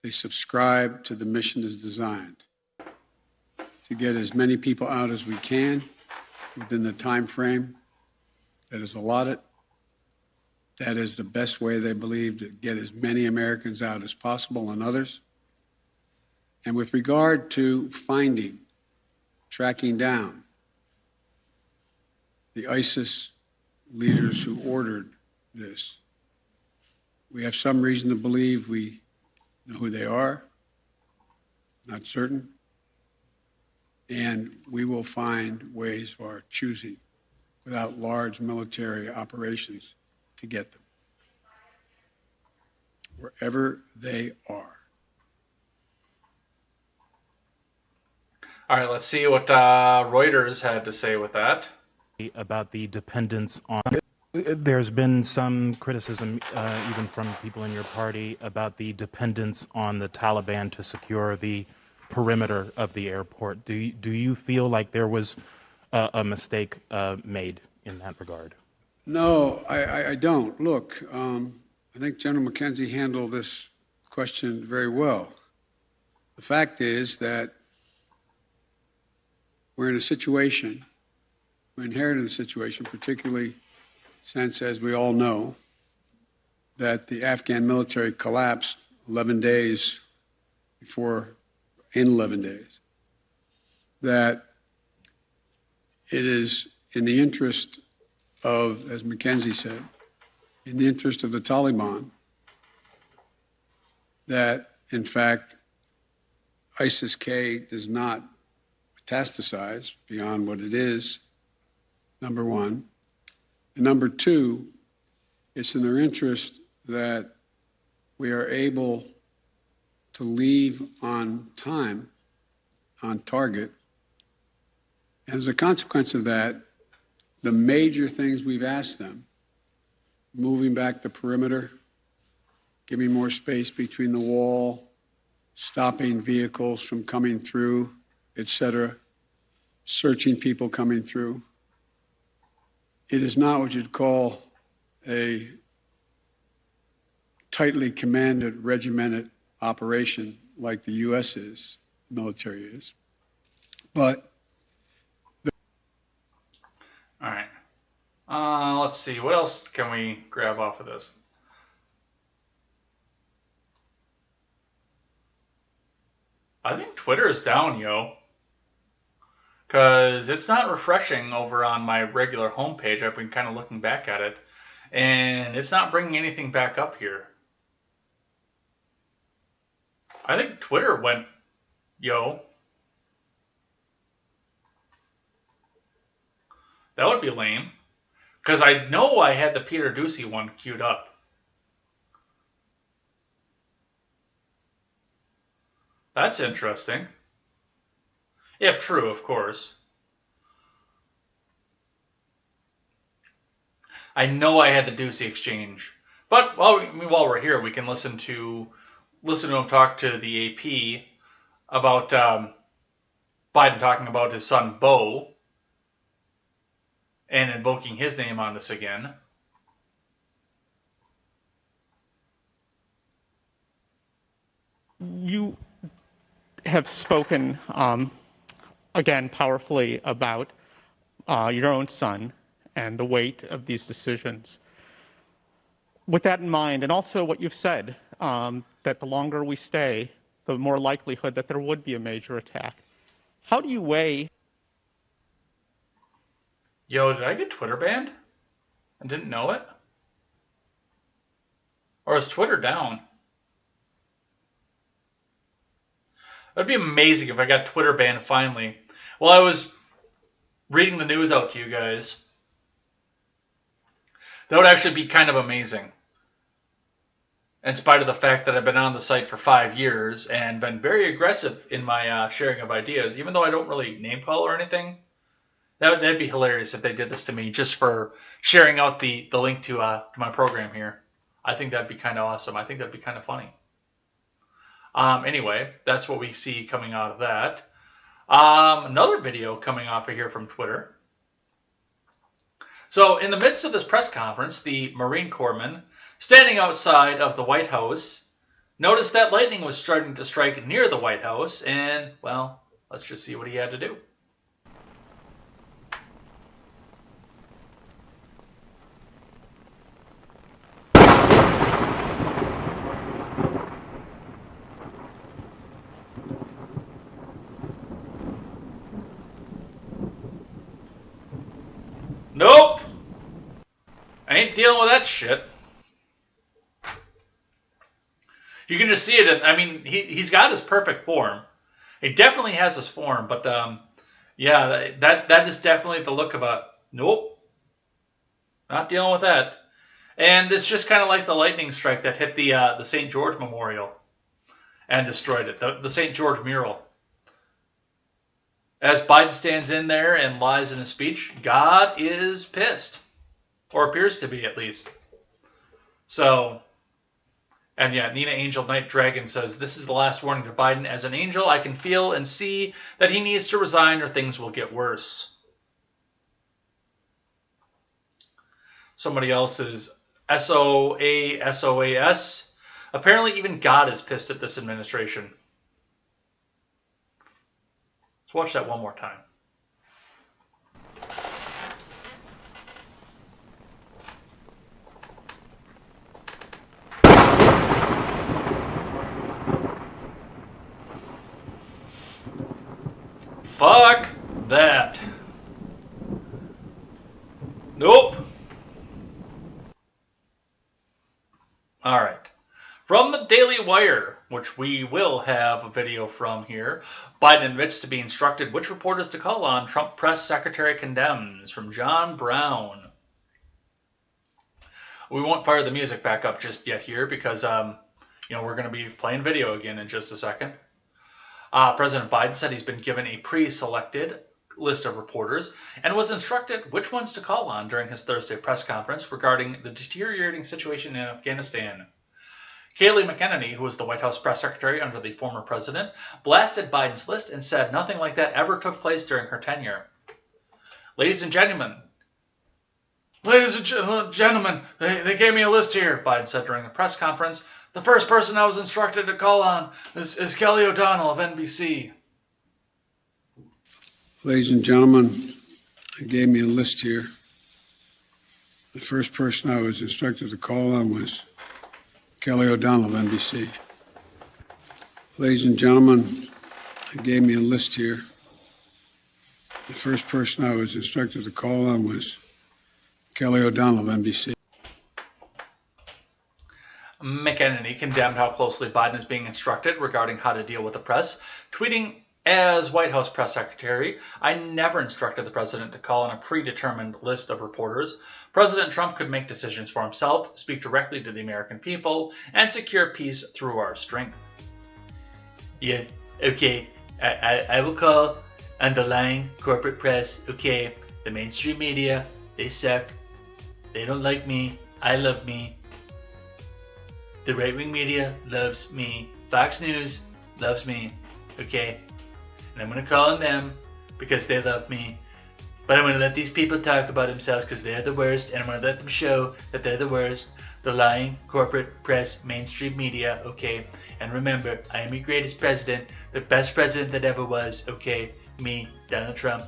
they subscribe to the mission as designed to get as many people out as we can within the time frame that is allotted. That is the best way, they believe, to get as many Americans out as possible and others. And with regard to finding, tracking down the ISIS leaders who ordered this, we have some reason to believe we know who they are, not certain. And we will find ways of our choosing without large military operations to get them wherever they are. All right, let's see what Reuters had to say with that. About the dependence on... There's been some criticism, even from people in your party, about the dependence on the Taliban to secure the perimeter of the airport. Do you feel like there was a mistake made in that regard? No, I don't. Look, I think General McKenzie handled this question very well. The fact is that we're in a situation, we inherited a situation, particularly since, as we all know, that the Afghan military collapsed 11 days before, in 11 days, that it is in the interest of, as McKenzie said, in the interest of the Taliban, that, in fact, ISIS-K does not metastasize beyond what it is, number one. And number two, it's in their interest that we are able to leave on time, on target. As a consequence of that, the major things we've asked them, moving back the perimeter, giving more space between the wall, stopping vehicles from coming through, etc., searching people coming through. It is not what you'd call a tightly commanded, regimented operation like the U.S. is, military is. But All right. Let's see. What else can we grab off of this? I think Twitter is down, yo. Because it's not refreshing over on my regular homepage. I've been kind of looking back at it. And it's not bringing anything back up here. I think Twitter went, yo. That would be lame. Because I know I had the Peter Ducey one queued up. That's interesting. If true, of course. I know I had the Ducey exchange. But while we're here, we can listen to him talk to the AP about Biden talking about his son, Beau, and invoking his name on this again. You have spoken, again, powerfully about your own son and the weight of these decisions. With that in mind, and also what you've said, that the longer we stay, the more likelihood that there would be a major attack. How do you weigh? Yo, did I get Twitter banned? I didn't know it? Or is Twitter down? That'd be amazing if I got Twitter banned finally. Well, I was reading the news out to you guys. That would actually be kind of amazing. In spite of the fact that I've been on the site for 5 years and been very aggressive in my sharing of ideas, even though I don't really name call or anything. That'd be hilarious if they did this to me just for sharing out the link to my program here. I think that'd be kind of awesome. I think that'd be kind of funny. Anyway, that's what we see coming out of that. Another video coming off of here from Twitter. So in the midst of this press conference, the Marine Corpsman standing outside of the White House noticed that lightning was starting to strike near the White House, and, well, let's just see what he had to do. Nope! I ain't dealing with that shit. You can just see it. I mean, he's got his perfect form. He definitely has his form, but yeah, that is definitely the look of a nope. Not dealing with that. And it's just kind of like the lightning strike that hit the St. George Memorial and destroyed it. The St. George mural. As Biden stands in there and lies in his speech, God is pissed. Or appears to be, at least. So, and yeah, Nina Angel Night Dragon says, this is the last warning to Biden. As an angel, I can feel and see that he needs to resign or things will get worse. Somebody else is SOAS. Apparently even God is pissed at this administration. Let's watch that one more time. Fuck that. Nope. All right. From the Daily Wire, which we will have a video from here, Biden admits to be instructed which reporters to call on. Trump press secretary condemns. From John Brown. We won't fire the music back up just yet here because, we're going to be playing video again in just a second. President Biden said he's been given a pre-selected list of reporters and was instructed which ones to call on during his Thursday press conference regarding the deteriorating situation in Afghanistan. Kayleigh McEnany, who was the White House press secretary under the former president, blasted Biden's list and said nothing like that ever took place during her tenure. Ladies and gentlemen, they gave me a list here, Biden said during the press conference. The first person I was instructed to call on is Kelly O'Donnell of NBC. Ladies and gentlemen, they gave me a list here. The first person I was instructed to call on was Kelly O'Donnell of NBC. Ladies and gentlemen, they gave me a list here. The first person I was instructed to call on was Kelly O'Donnell of NBC. McEnany condemned how closely Biden is being instructed regarding how to deal with the press, tweeting, as White House press secretary, I never instructed the president to call on a predetermined list of reporters. President Trump could make decisions for himself, speak directly to the American people, and secure peace through our strength. Yeah, okay, I will call on the lying corporate press. Okay, the mainstream media, they suck. They don't like me. I love me. The right-wing media loves me. Fox News loves me. Okay? And I'm going to call on them because they love me. But I'm going to let these people talk about themselves because they're the worst. And I'm going to let them show that they're the worst. The lying corporate press, mainstream media. Okay? And remember, I am your greatest president. The best president that ever was. Okay? Me, Donald Trump.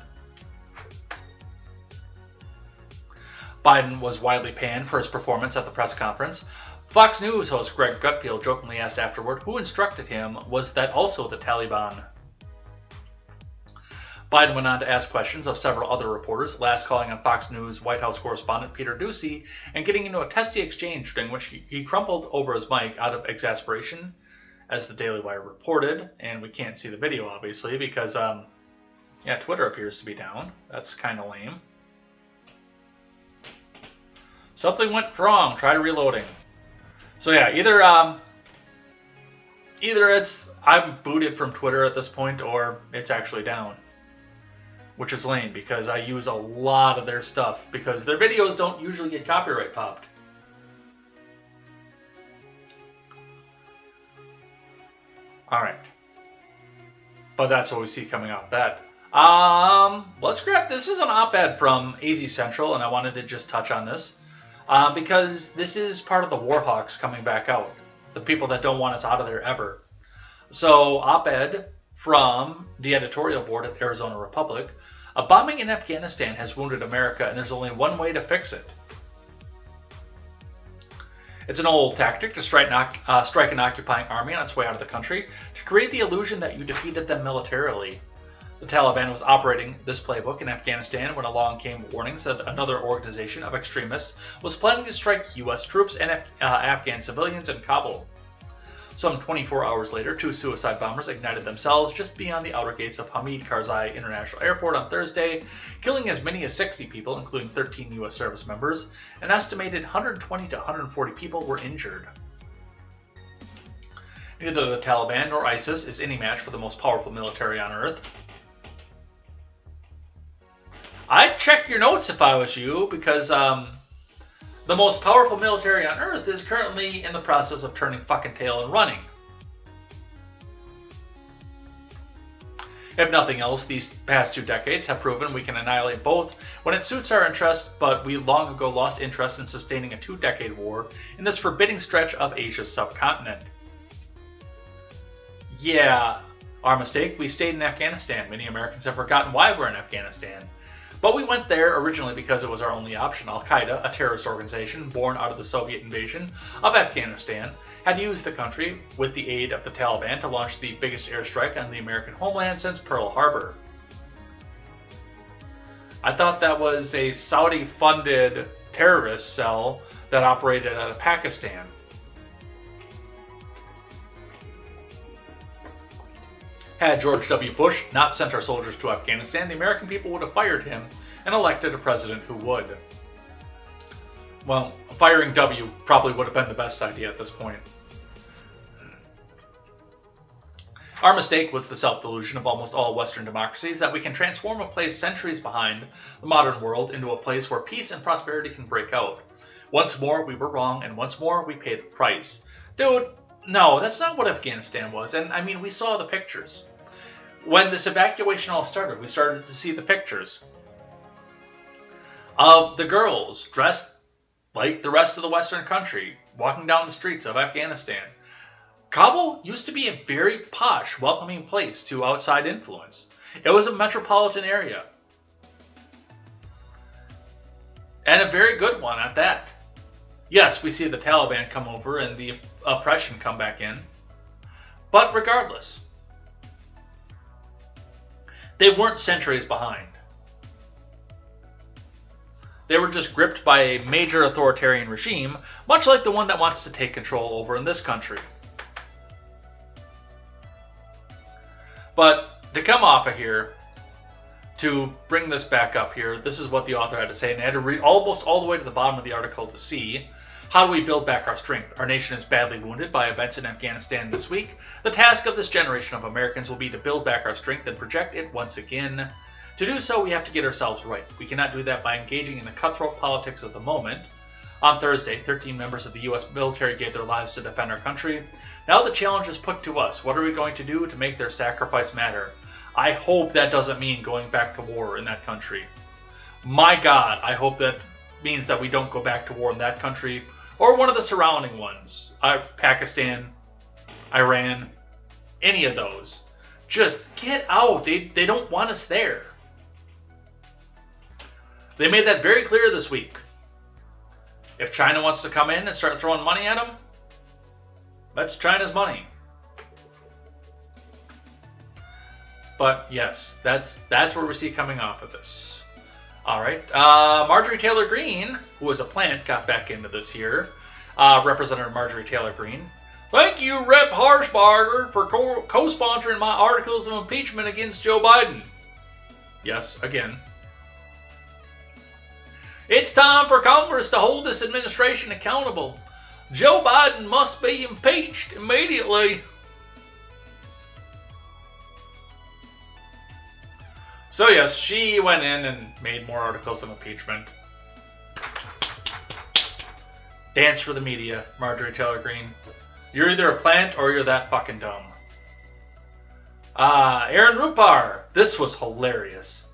Biden was widely panned for his performance at the press conference. Fox News host Greg Gutfield jokingly asked afterward who instructed him. Was that also the Taliban? Biden went on to ask questions of several other reporters, last calling on Fox News White House correspondent Peter Doocy and getting into a testy exchange during which he crumpled over his mic out of exasperation, as the Daily Wire reported. And we can't see the video, obviously, because, Twitter appears to be down. That's kind of lame. Something went wrong. Try reloading. So yeah, either it's I'm booted from Twitter at this point, or it's actually down, which is lame because I use a lot of their stuff because their videos don't usually get copyright popped. All right, but that's what we see coming off that. Let's grab. This is an op-ed from AZ Central, and I wanted to just touch on this. Because this is part of the Warhawks coming back out. The people that don't want us out of there ever. So, op-ed from the editorial board at Arizona Republic. A bombing in Afghanistan has wounded America, and there's only one way to fix it. It's an old tactic to strike an occupying army on its way out of the country to create the illusion that you defeated them militarily. The Taliban was operating this playbook in Afghanistan when along came warnings that another organization of extremists was planning to strike U.S. troops and Afghan civilians in Kabul. Some 24 hours later, 2 suicide bombers ignited themselves just beyond the outer gates of Hamid Karzai International Airport on Thursday, killing as many as 60 people, including 13 U.S. service members. An estimated 120 to 140 people were injured. Neither the Taliban nor ISIS is any match for the most powerful military on Earth. I'd check your notes if I was you, because the most powerful military on Earth is currently in the process of turning fucking tail and running. If nothing else, these past 2 decades have proven we can annihilate both when it suits our interests, but we long ago lost interest in sustaining a 2-decade war in this forbidding stretch of Asia's subcontinent. Yeah, our mistake, we stayed in Afghanistan. Many Americans have forgotten why we're in Afghanistan. But we went there originally because it was our only option. Al-Qaeda, a terrorist organization born out of the Soviet invasion of Afghanistan, had used the country, with the aid of the Taliban, to launch the biggest airstrike on the American homeland since Pearl Harbor. I thought that was a Saudi-funded terrorist cell that operated out of Pakistan. Had George W. Bush not sent our soldiers to Afghanistan, the American people would have fired him and elected a president who would. Well, firing W probably would have been the best idea at this point. Our mistake was the self-delusion of almost all Western democracies that we can transform a place centuries behind the modern world into a place where peace and prosperity can break out. Once more, we were wrong, and once more, we paid the price. Dude, no, that's not what Afghanistan was, and I mean, we saw the pictures. When this evacuation all started, we started to see the pictures of the girls dressed like the rest of the Western country, walking down the streets of Afghanistan. Kabul used to be a very posh, welcoming place to outside influence. It was a metropolitan area. And a very good one at that. Yes, we see the Taliban come over and the oppression come back in. But regardless, they weren't centuries behind. They were just gripped by a major authoritarian regime, much like the one that wants to take control over in this country. But to come off of here, to bring this back up here, this is what the author had to say, and I had to read almost all the way to the bottom of the article to see how do we build back our strength. Our nation is badly wounded by events in Afghanistan this week. The task of this generation of Americans will be to build back our strength and project it once again. To do so, we have to get ourselves right. We cannot do that by engaging in the cutthroat politics of the moment. On Thursday, 13 members of the U.S. military gave their lives to defend our country. Now the challenge is put to us. What are we going to do to make their sacrifice matter? I hope that doesn't mean going back to war in that country. My God, I hope that means that we don't go back to war in that country or one of the surrounding ones. Pakistan, Iran, any of those. Just get out. They don't want us there. They made that very clear this week. If China wants to come in and start throwing money at them, that's China's money. But yes, that's where we see coming off of this. All right, Marjorie Taylor Greene, who was a plant, got back into this here. Representative Marjorie Taylor Greene. Thank you, Rep. Harshbarger, for co-sponsoring my articles of impeachment against Joe Biden. Yes, again. It's time for Congress to hold this administration accountable. Joe Biden must be impeached immediately. So yes, she went in and made more articles of impeachment. Dance for the media, Marjorie Taylor Greene. You're either a plant or you're that fucking dumb. Aaron Rupar. This was hilarious.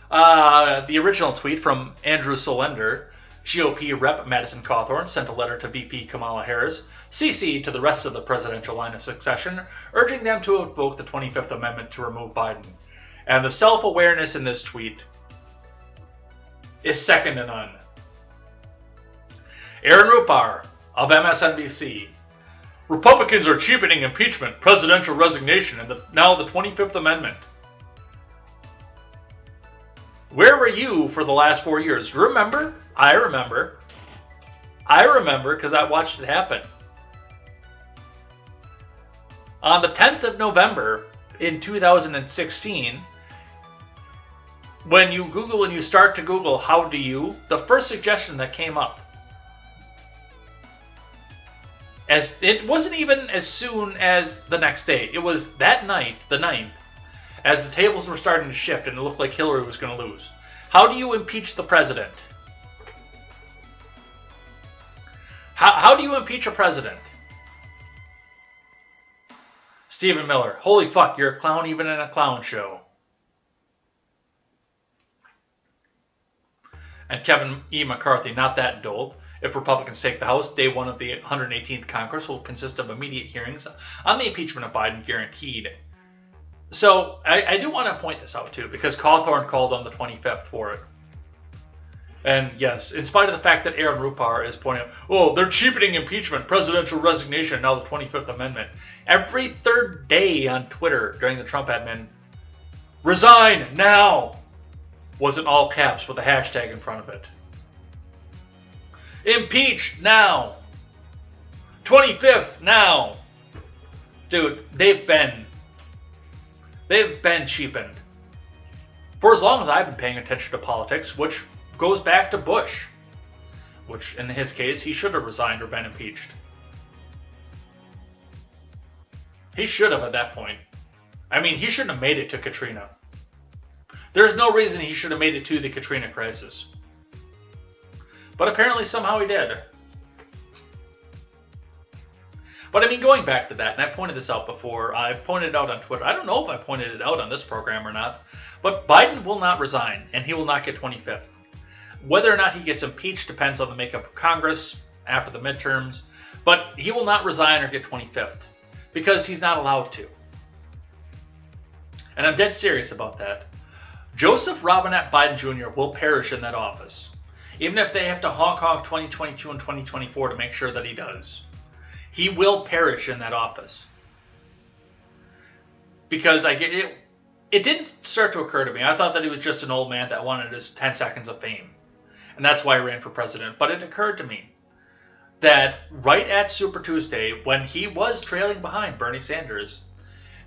The original tweet from Andrew Solender, GOP Rep. Madison Cawthorn, sent a letter to VP Kamala Harris, CC to the rest of the presidential line of succession, urging them to invoke the 25th Amendment to remove Biden. And the self-awareness in this tweet is second to none. Aaron Rupar of MSNBC. Republicans are cheapening impeachment, presidential resignation, and now the 25th Amendment. Where were you for the last 4 years? Remember? I remember. I remember because I watched it happen. On the 10th of November in 2016, when you Google and you start to Google how do you, the first suggestion that came up, as it wasn't even as soon as the next day. It was that night, the 9th, as the tables were starting to shift and it looked like Hillary was going to lose. How do you impeach the president? How do you impeach a president? Stephen Miller, holy fuck, you're a clown even in a clown show. And Kevin E. McCarthy, not that dolt. If Republicans take the House, day one of the 118th Congress will consist of immediate hearings on the impeachment of Biden, guaranteed. So, I do want to point this out, too, because Cawthorn called on the 25th for it. And yes, in spite of the fact that Aaron Rupar is pointing out, oh, they're cheapening impeachment, presidential resignation, now the 25th Amendment. Every third day on Twitter during the Trump admin, resign now, was in all caps with a hashtag in front of it. Impeach now. 25th now. Dude, they've been cheapened. For as long as I've been paying attention to politics, which goes back to Bush, which in his case, he should have resigned or been impeached. He should have at that point. I mean, he shouldn't have made it to Katrina. There's no reason he should have made it to the Katrina crisis. But apparently somehow he did. But I mean, going back to that, and I pointed this out before, I've pointed it out on Twitter. I don't know if I pointed it out on this program or not, but Biden will not resign, and he will not get 25th. Whether or not he gets impeached depends on the makeup of Congress after the midterms, but he will not resign or get 25th, because he's not allowed to. And I'm dead serious about that. Joseph Robinette Biden Jr. will perish in that office, even if they have to Hong Kong 2022 and 2024 to make sure that he does. He will perish in that office. Because I get it. It didn't start to occur to me. I thought that he was just an old man that wanted his 10 seconds of fame. And that's why he ran for president. But it occurred to me that right at Super Tuesday, when he was trailing behind Bernie Sanders,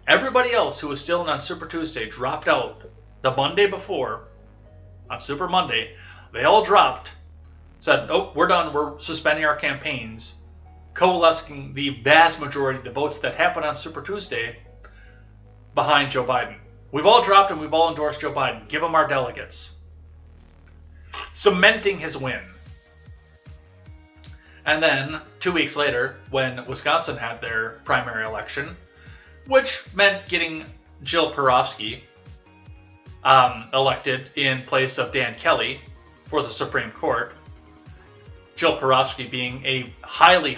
everybody else who was still in on Super Tuesday dropped out the Monday before, on Super Monday. They all dropped, said, oh, we're done, we're suspending our campaigns, coalescing the vast majority of the votes that happened on Super Tuesday behind Joe Biden. We've all dropped and we've all endorsed Joe Biden. Give him our delegates. Cementing his win. And then, 2 weeks later, when Wisconsin had their primary election, which meant getting Jill Perofsky elected in place of Dan Kelly for the Supreme Court. Jill Perofsky being a highly,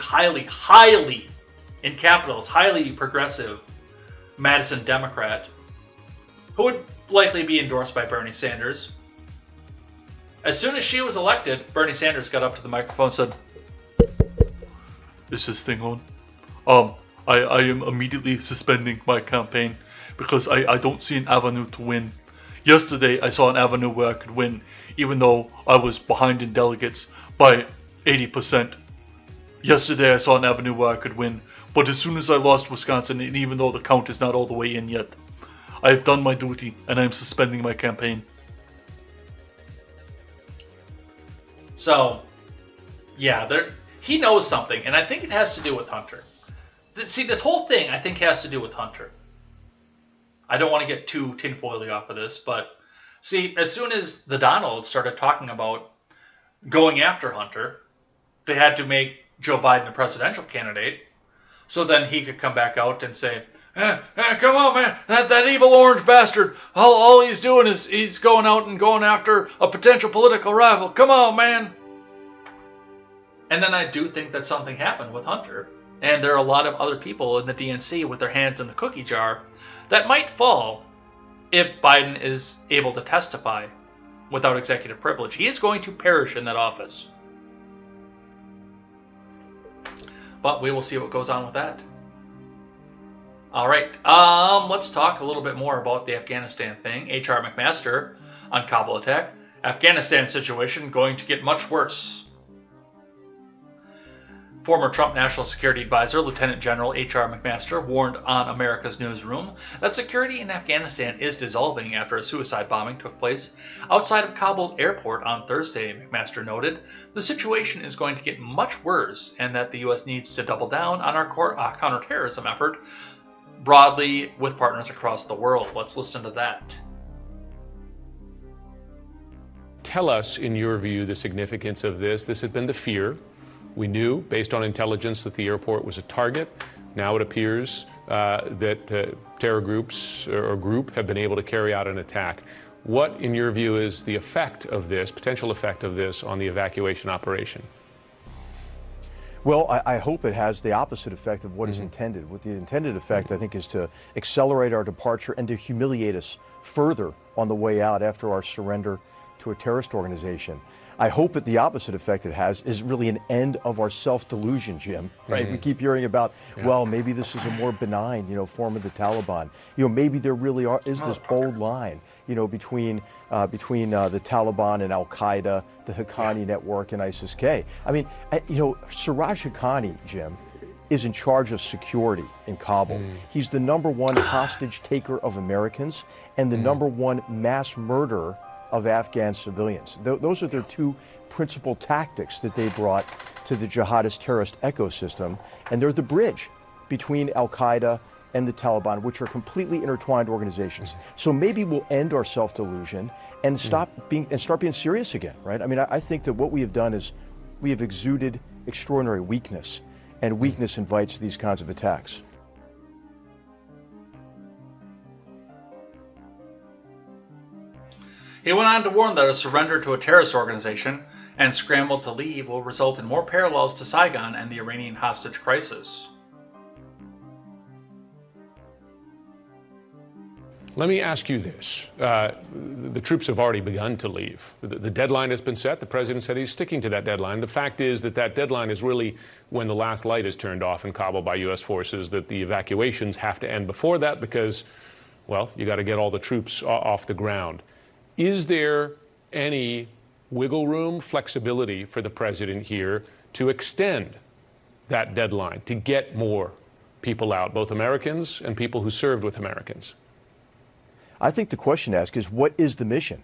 in capitals, highly progressive Madison Democrat who would likely be endorsed by Bernie Sanders. As soon as she was elected, Bernie Sanders got up to the microphone and said, "Is this thing on? I am immediately suspending my campaign because I don't see an avenue to win. Yesterday, I saw an avenue where I could win, even though I was behind in delegates by 80%. Yesterday, I saw an avenue where I could win, but as soon as I lost Wisconsin, and even though the count is not all the way in yet, I have done my duty, and I am suspending my campaign." So, yeah, he knows something, and I think it has to do with Hunter. See, this whole thing, I think, has to do with Hunter. I don't want to get too tinfoily off of this, but see, as soon as the Donalds started talking about going after Hunter, they had to make Joe Biden a presidential candidate, so then he could come back out and say, come on, man, that evil orange bastard, all he's doing is he's going out and going after a potential political rival. Come on, man. And then I do think that something happened with Hunter, and there are a lot of other people in the DNC with their hands in the cookie jar that might fall if Biden is able to testify without executive privilege. He is going to perish in that office. But we will see what goes on with that. All right, let's talk a little bit more about the Afghanistan thing. H.R. McMaster on Kabul attack. Afghanistan situation going to get much worse. Former Trump National Security Advisor Lieutenant General H.R. McMaster warned on America's Newsroom that security in Afghanistan is dissolving after a suicide bombing took place outside of Kabul's airport on Thursday. McMaster noted the situation is going to get much worse and that the U.S. needs to double down on our counterterrorism effort broadly with partners across the world. Let's listen to that. Tell us, in your view, the significance of this. This had been the fear. We knew, based on intelligence, that the airport was a target. Now it appears that terror groups or group have been able to carry out an attack. What, in your view, is the effect of this, potential effect of this, on the evacuation operation? Well, I hope it has the opposite effect of what is intended. What the intended effect, I think, is to accelerate our departure and to humiliate us further on the way out after our surrender to a terrorist organization. I hope that the opposite effect it has is really an end of our self-delusion, Jim. Right? We keep hearing about, well, maybe this is a more benign, form of the Taliban. Maybe there really is this bold line, between the Taliban and Al Qaeda, the Haqqani network, and ISIS-K. I mean, Siraj Haqqani, Jim, is in charge of security in Kabul. He's the #1 hostage taker of Americans and the #1 mass murderer of Afghan civilians. Those are their two principal tactics that they brought to the jihadist terrorist ecosystem, and they're the bridge between Al Qaeda and the Taliban, which are completely intertwined organizations. So maybe we'll end our self-delusion and start being serious again, right? I mean, I think that what we have done is we have exuded extraordinary weakness, and weakness invites these kinds of attacks. He went on to warn that a surrender to a terrorist organization and scramble to leave will result in more parallels to Saigon and the Iranian hostage crisis. Let me ask you this. The troops have already begun to leave. The deadline has been set. The president said he's sticking to that deadline. The fact is that deadline is really when the last light is turned off in Kabul by U.S. forces, that the evacuations have to end before that because, well, you got to get all the troops off the ground. Is there any wiggle room, flexibility for the president here to extend that deadline, to get more people out, both Americans and people who served with Americans? I think the question to ask is, what is the mission?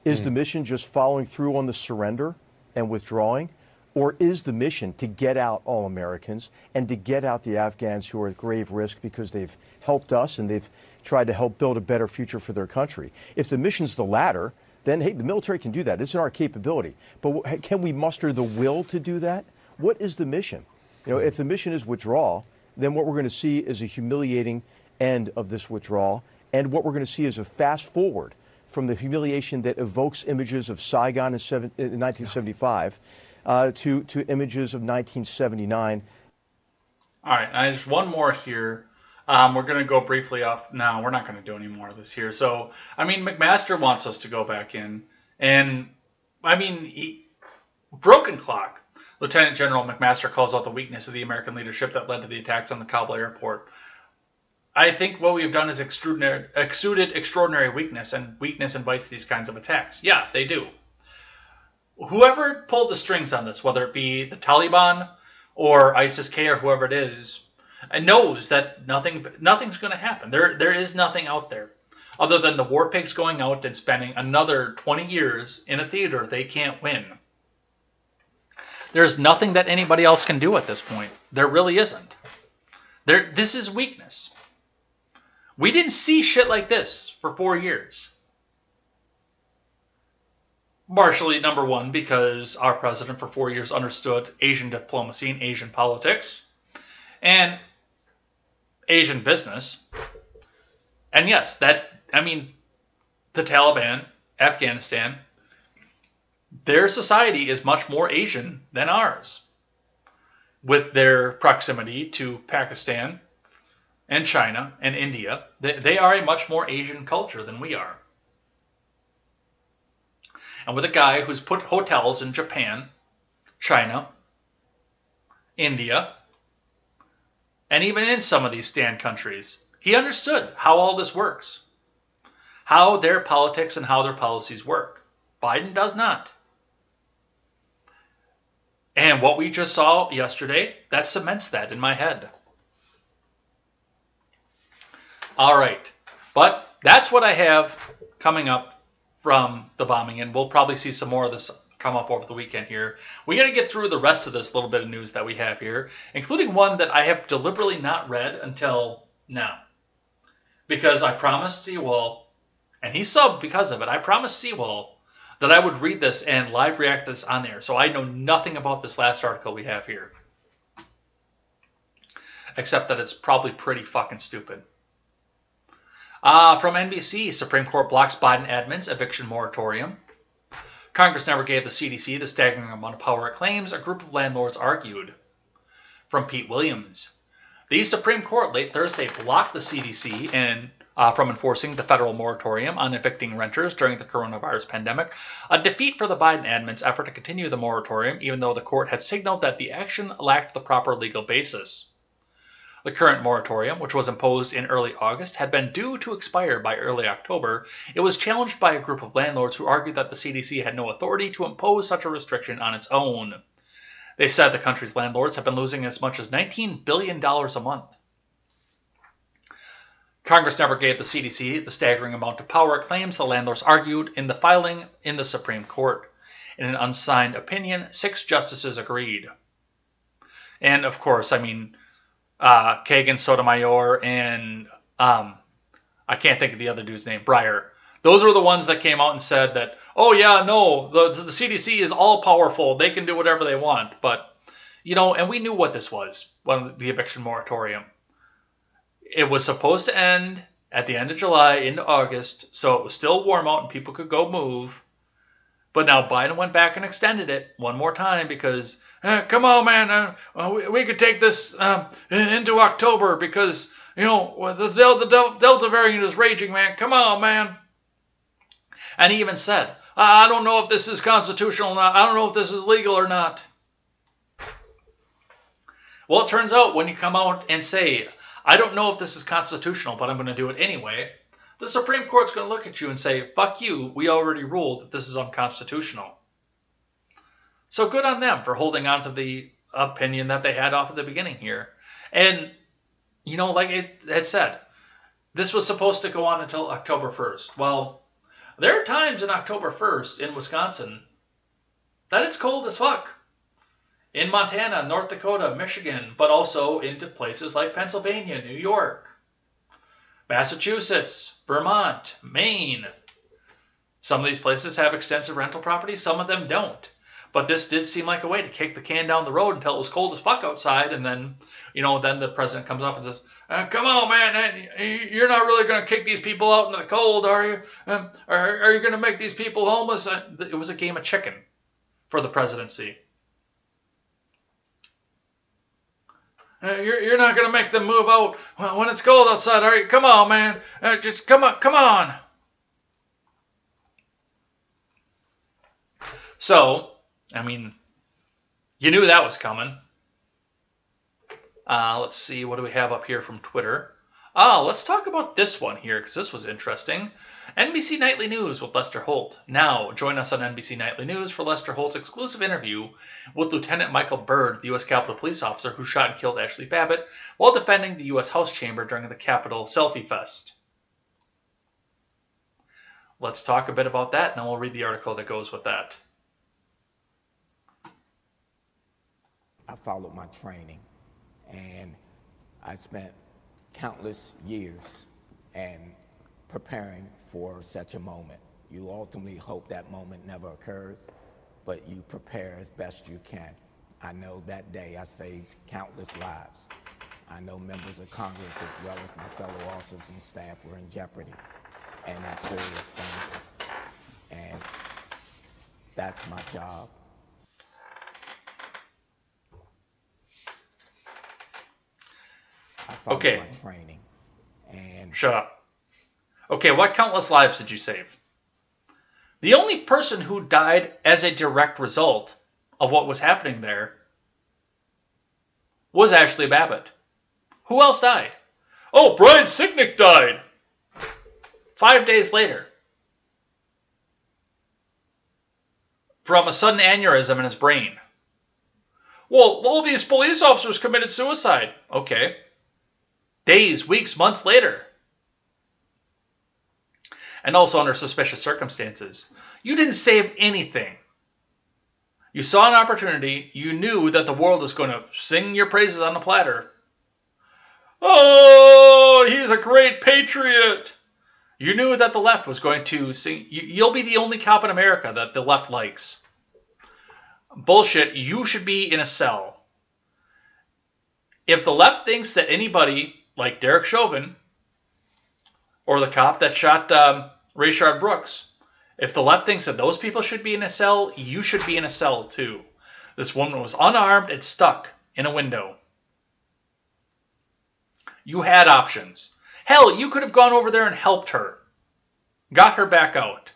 Is the mission just following through on the surrender and withdrawing? Or is the mission to get out all Americans and to get out the Afghans who are at grave risk because they've helped us and they've tried to help build a better future for their country? If the mission's the latter, then, hey, the military can do that. It's in our capability. But can we muster the will to do that? What is the mission? If the mission is withdrawal, then what we're going to see is a humiliating end of this withdrawal. And what we're going to see is a fast forward from the humiliation that evokes images of Saigon in 1975 to images of 1979. All right, just one more here. We're going to go briefly off. No, we're not going to do any more of this here. So, McMaster wants us to go back in. And, broken clock. Lieutenant General McMaster calls out the weakness of the American leadership that led to the attacks on the Kabul airport. I think what we've done is exuded extraordinary weakness, and weakness invites these kinds of attacks. Yeah, they do. Whoever pulled the strings on this, whether it be the Taliban or ISIS-K or whoever it is, knows that nothing's going to happen. There is nothing out there other than the war pigs going out and spending another 20 years in a theater they can't win. There's nothing that anybody else can do at this point. There really isn't. This is weakness. We didn't see shit like this for 4 years. Partially, number one, because our president for 4 years understood Asian diplomacy and Asian politics and Asian business. And yes, the Taliban, Afghanistan, their society is much more Asian than ours, with their proximity to Pakistan and China and India. They are a much more Asian culture than we are. And with a guy who's put hotels in Japan, China, India, and even in some of these stand countries, he understood how all this works, how their politics and how their policies work. Biden does not. And what we just saw yesterday, that cements that in my head. All right. But that's what I have coming up from the bombing, and we'll probably see some more of this come up over the weekend here. We got to get through the rest of this little bit of news that we have here, including one that I have deliberately not read until now. Because I promised Seawall, and he subbed because of it, I promised Seawall that I would read this and live react to this on there. So I know nothing about this last article we have here. except that it's probably pretty fucking stupid. From NBC, Supreme Court blocks Biden admin's eviction moratorium. Congress never gave the CDC the staggering amount of power it claims, a group of landlords argued. From Pete Williams, the Supreme Court late Thursday blocked the CDC from enforcing the federal moratorium on evicting renters during the coronavirus pandemic, a defeat for the Biden admin's effort to continue the moratorium, even though the court had signaled that the action lacked the proper legal basis. The current moratorium, which was imposed in early August, had been due to expire by early October. It was challenged by a group of landlords who argued that the CDC had no authority to impose such a restriction on its own. They said the country's landlords have been losing as much as $19 billion a month. Congress never gave the CDC the staggering amount of power it claims, the landlords argued in the filing in the Supreme Court. In an unsigned opinion, 6 justices agreed. And of course, Kagan, Sotomayor, and I can't think of the other dude's name, Breyer. Those were the ones that came out and said that, oh yeah, no, the CDC is all powerful. They can do whatever they want. But, and we knew what this was, the eviction moratorium. It was supposed to end at the end of July into August, so it was still warm out and people could go move. But now Biden went back and extended it one more time because, come on, man, we could take this into October because, the Delta variant is raging, man. Come on, man. And he even said, I don't know if this is constitutional or not. I don't know if this is legal or not. Well, it turns out when you come out and say, I don't know if this is constitutional, but I'm going to do it anyway, the Supreme Court's going to look at you and say, fuck you, we already ruled that this is unconstitutional. So good on them for holding on to the opinion that they had off at the beginning here. And, like it had said, this was supposed to go on until October 1st. Well, there are times in October 1st in Wisconsin that it's cold as fuck. In Montana, North Dakota, Michigan, but also into places like Pennsylvania, New York, Massachusetts, Vermont, Maine. Some of these places have extensive rental properties, some of them don't. But this did seem like a way to kick the can down the road until it was cold as fuck outside, and then, then the president comes up and says, come on, man, you're not really going to kick these people out into the cold, are you? Are you going to make these people homeless? It was a game of chicken for the presidency. You're not going to make them move out when it's cold outside, are you? Come on, man. Just come on. So, you knew that was coming. Let's see, what do we have up here from Twitter? Let's talk about this one here, because this was interesting. NBC Nightly News with Lester Holt. Now, join us on NBC Nightly News for Lester Holt's exclusive interview with Lieutenant Michael Byrd, the U.S. Capitol Police officer who shot and killed Ashley Babbitt while defending the U.S. House chamber during the Capitol Selfie Fest. Let's talk a bit about that, and then we'll read the article that goes with that. I followed my training, and I spent countless years and preparing for such a moment. You ultimately hope that moment never occurs, but you prepare as best you can. I know that day I saved countless lives. I know members of Congress as well as my fellow officers and staff were in jeopardy and in serious danger. And that's my job. I followed my training. And shut up. Okay, what countless lives did you save? The only person who died as a direct result of what was happening there was Ashley Babbitt. Who else died? Oh, Brian Sicknick died 5 days later from a sudden aneurysm in his brain. Well, all these police officers committed suicide. Okay. Days, weeks, months later. And also under suspicious circumstances. You didn't save anything. You saw an opportunity. You knew that the world was going to sing your praises on a platter. Oh, he's a great patriot. You knew that the left was going to sing. You'll be the only cop in America that the left likes. Bullshit. You should be in a cell. If the left thinks that anybody like Derek Chauvin or the cop that shot Rayshard Brooks, if the left thinks that those people should be in a cell, you should be in a cell too. This woman was unarmed and stuck in a window. You had options. Hell, you could have gone over there and helped her. Got her back out.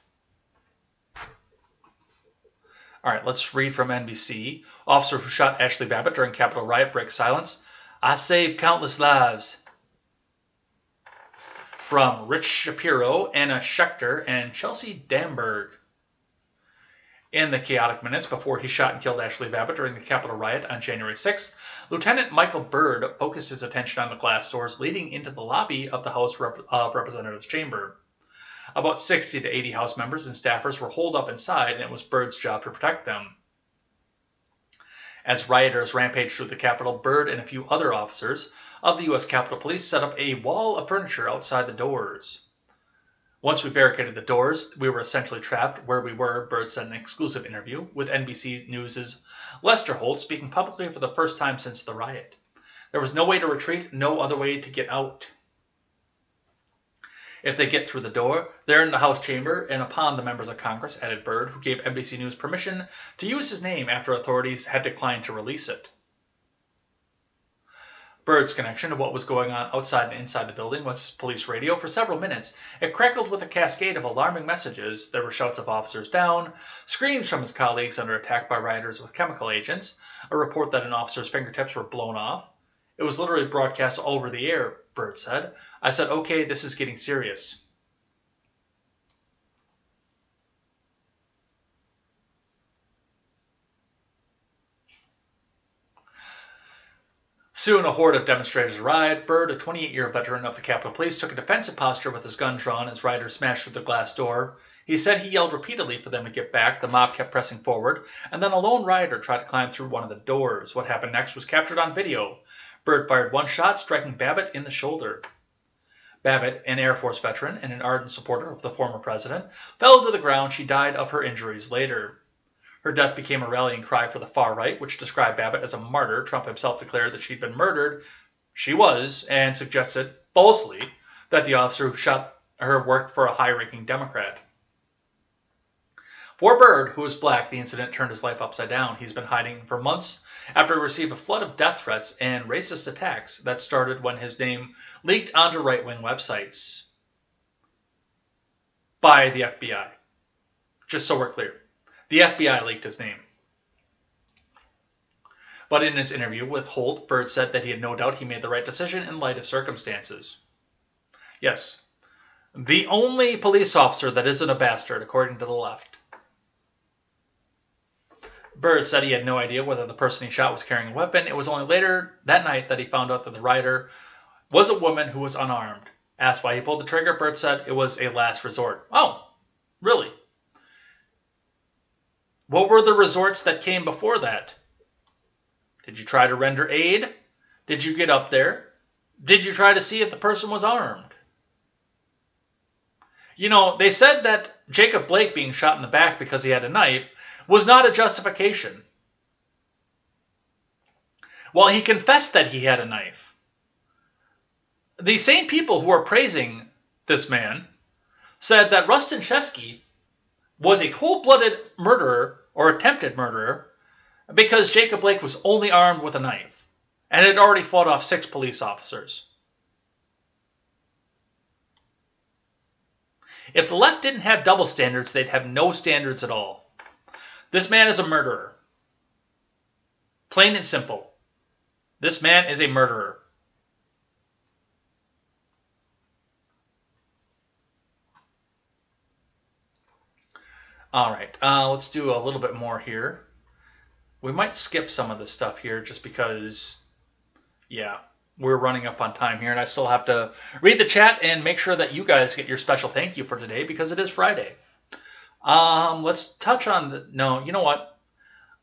All right, let's read from NBC. Officer who shot Ashley Babbitt during Capitol riot breaks silence. I saved countless lives. From Rich Shapiro, Anna Schechter, and Chelsea Damberg. In the chaotic minutes before he shot and killed Ashley Babbitt during the Capitol riot on January 6th, Lieutenant Michael Byrd focused his attention on the glass doors leading into the lobby of the House of Representatives chamber. About 60 to 80 House members and staffers were holed up inside, and it was Byrd's job to protect them. As rioters rampaged through the Capitol, Byrd and a few other officers of the U.S. Capitol Police set up a wall of furniture outside the doors. Once we barricaded the doors, we were essentially trapped where we were, Byrd said in an exclusive interview with NBC News' Lester Holt, speaking publicly for the first time since the riot. There was no way to retreat, no other way to get out. If they get through the door, they're in the House chamber and upon the members of Congress, added Byrd, who gave NBC News permission to use his name after authorities had declined to release it. Byrd's connection to what was going on outside and inside the building was police radio. For several minutes, it crackled with a cascade of alarming messages. There were shouts of officers down, screams from his colleagues under attack by rioters with chemical agents, a report that an officer's fingertips were blown off. It was literally broadcast all over the air, Byrd said. I said, okay, this is getting serious. Soon a horde of demonstrators arrived. Byrd, a 28-year veteran of the Capitol Police, took a defensive posture with his gun drawn as rioters smashed through the glass door. He said he yelled repeatedly for them to get back. The mob kept pressing forward, and then a lone rioter tried to climb through one of the doors. What happened next was captured on video. Byrd fired one shot, striking Babbitt in the shoulder. Babbitt, an Air Force veteran and an ardent supporter of the former president, fell to the ground. She died of her injuries later. Her death became a rallying cry for the far right, which described Babbitt as a martyr. Trump himself declared that she'd been murdered. She was, and suggested, falsely, that the officer who shot her worked for a high-ranking Democrat. For Byrd, who is black, the incident turned his life upside down. He's been hiding for months after he received a flood of death threats and racist attacks that started when his name leaked onto right-wing websites by the FBI. Just so we're clear. The FBI leaked his name. But in his interview with Holt, Byrd said that he had no doubt he made the right decision in light of circumstances. Yes, the only police officer that isn't a bastard, according to the left. Byrd said he had no idea whether the person he shot was carrying a weapon. It was only later that night that he found out that the rioter was a woman who was unarmed. Asked why he pulled the trigger, Byrd said it was a last resort. Oh, really? What were the resorts that came before that? Did you try to render aid? Did you get up there? Did you try to see if the person was armed? You know, they said that Jacob Blake being shot in the back because he had a knife was not a justification. Well, he confessed that he had a knife. The same people who are praising this man said that Rustin Chesky was a cold-blooded murderer or attempted murderer because Jacob Blake was only armed with a knife and had already fought off 6 police officers. If the left didn't have double standards, they'd have no standards at all. This man is a murderer. Plain and simple. This man is a murderer. All right, let's do a little bit more here. We might skip some of this stuff here just because, yeah, we're running up on time here, and I still have to read the chat and make sure that you guys get your special thank you for today because it is Friday. Let's touch on the... No, you know what?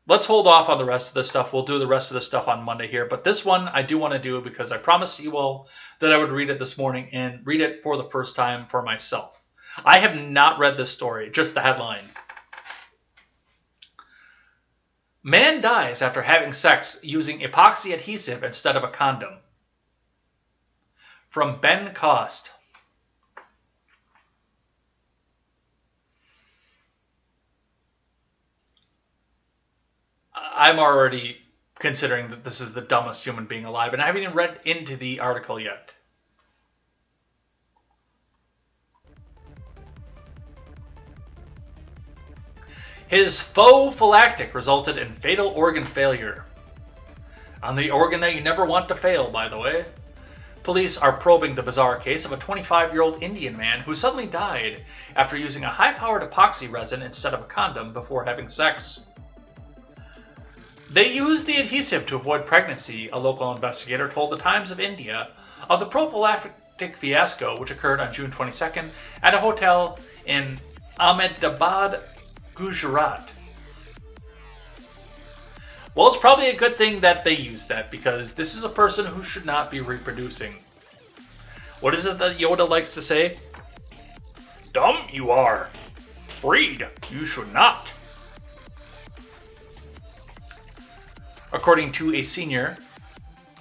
Let's hold off on the rest of this stuff. We'll do the rest of this stuff on Monday here, but this one I do want to do because I promised you all that I would read it this morning and read it for the first time for myself. I have not read this story, just the headline. Man dies after having sex using epoxy adhesive instead of a condom. From Ben Cost. I'm already considering that this is the dumbest human being alive, and I haven't even read into the article yet. His faux phylactic resulted in fatal organ failure. On the organ that you never want to fail, by the way. Police are probing the bizarre case of a 25-year-old Indian man who suddenly died after using a high-powered epoxy resin instead of a condom before having sex. They used the adhesive to avoid pregnancy, a local investigator told the Times of India of the prophylactic fiasco which occurred on June 22nd at a hotel in Ahmedabad, Gujarat. Well, it's probably a good thing that they used that, because this is a person who should not be reproducing. What is it that Yoda likes to say? Dumb you are. Breed you should not. According to a senior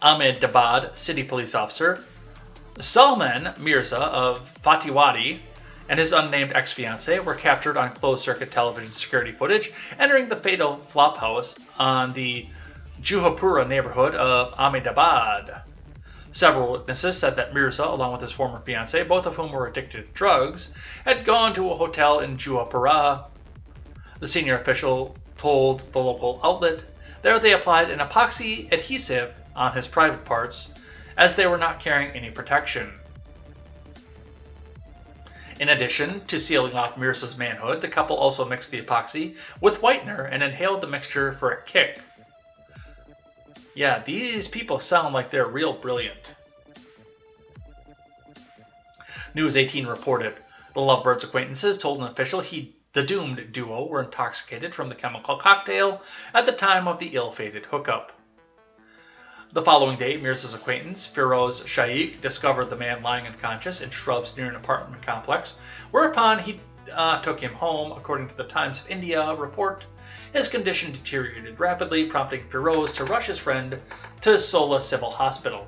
Ahmedabad city police officer, Salman Mirza of Fatiwadi and his unnamed ex-fiancée were captured on closed-circuit television security footage entering the fatal flophouse on the Juhapura neighborhood of Ahmedabad. Several witnesses said that Mirza, along with his former fiancée, both of whom were addicted to drugs, had gone to a hotel in Juhapura. The senior official told the local outlet there they applied an epoxy adhesive on his private parts, as they were not carrying any protection. In addition to sealing off Mirza's manhood, the couple also mixed the epoxy with whitener and inhaled the mixture for a kick. Yeah, these people sound like they're real brilliant. News 18 reported the Lovebirds' acquaintances told an official the doomed duo were intoxicated from the chemical cocktail at the time of the ill-fated hookup. The following day, Mirza's acquaintance, Firoz Shaikh, discovered the man lying unconscious in shrubs near an apartment complex, whereupon he took him home. According to the Times of India report, his condition deteriorated rapidly, prompting Firoz to rush his friend to Sola Civil Hospital.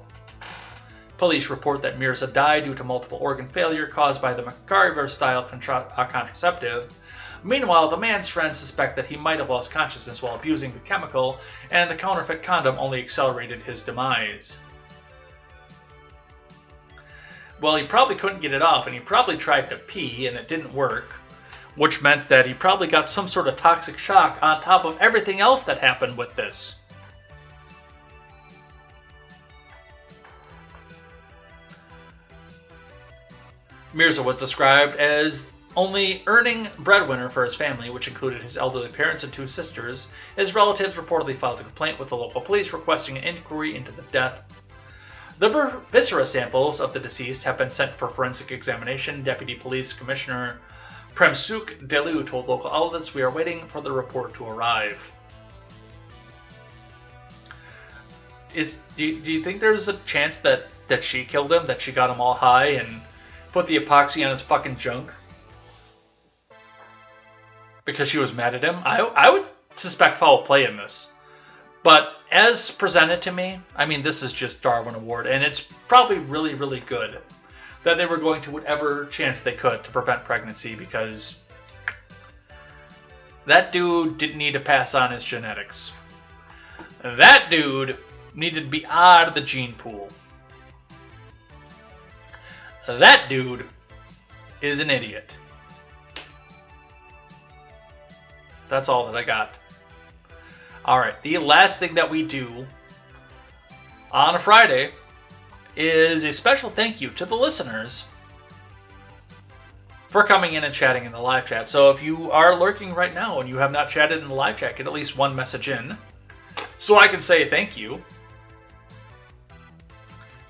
Police report that Mirza died due to multiple organ failure caused by the MacGyver-style contraceptive. Meanwhile, the man's friends suspect that he might have lost consciousness while abusing the chemical, and the counterfeit condom only accelerated his demise. Well, he probably couldn't get it off, and he probably tried to pee, and it didn't work, which meant that he probably got some sort of toxic shock on top of everything else that happened with this. Mirza was described as only earning breadwinner for his family, which included his elderly parents and two sisters. His relatives reportedly filed a complaint with the local police requesting an inquiry into the death. The viscera samples of the deceased have been sent for forensic examination. Deputy Police Commissioner Premsukh Delu told local outlets, "We are waiting for the report to arrive." Do you think there's a chance that she killed him, that she got him all high and put the epoxy on his fucking junk? Because she was mad at him? I would suspect foul play in this. But as presented to me, I mean, this is just Darwin Award, and it's probably really, really good that they were going to whatever chance they could to prevent pregnancy, because that dude didn't need to pass on his genetics. That dude needed to be out of the gene pool. That dude is an idiot. That's all that I got. Alright, the last thing that we do on a Friday is a special thank you to the listeners for coming in and chatting in the live chat. So if you are lurking right now and you have not chatted in the live chat, get at least one message in so I can say thank you.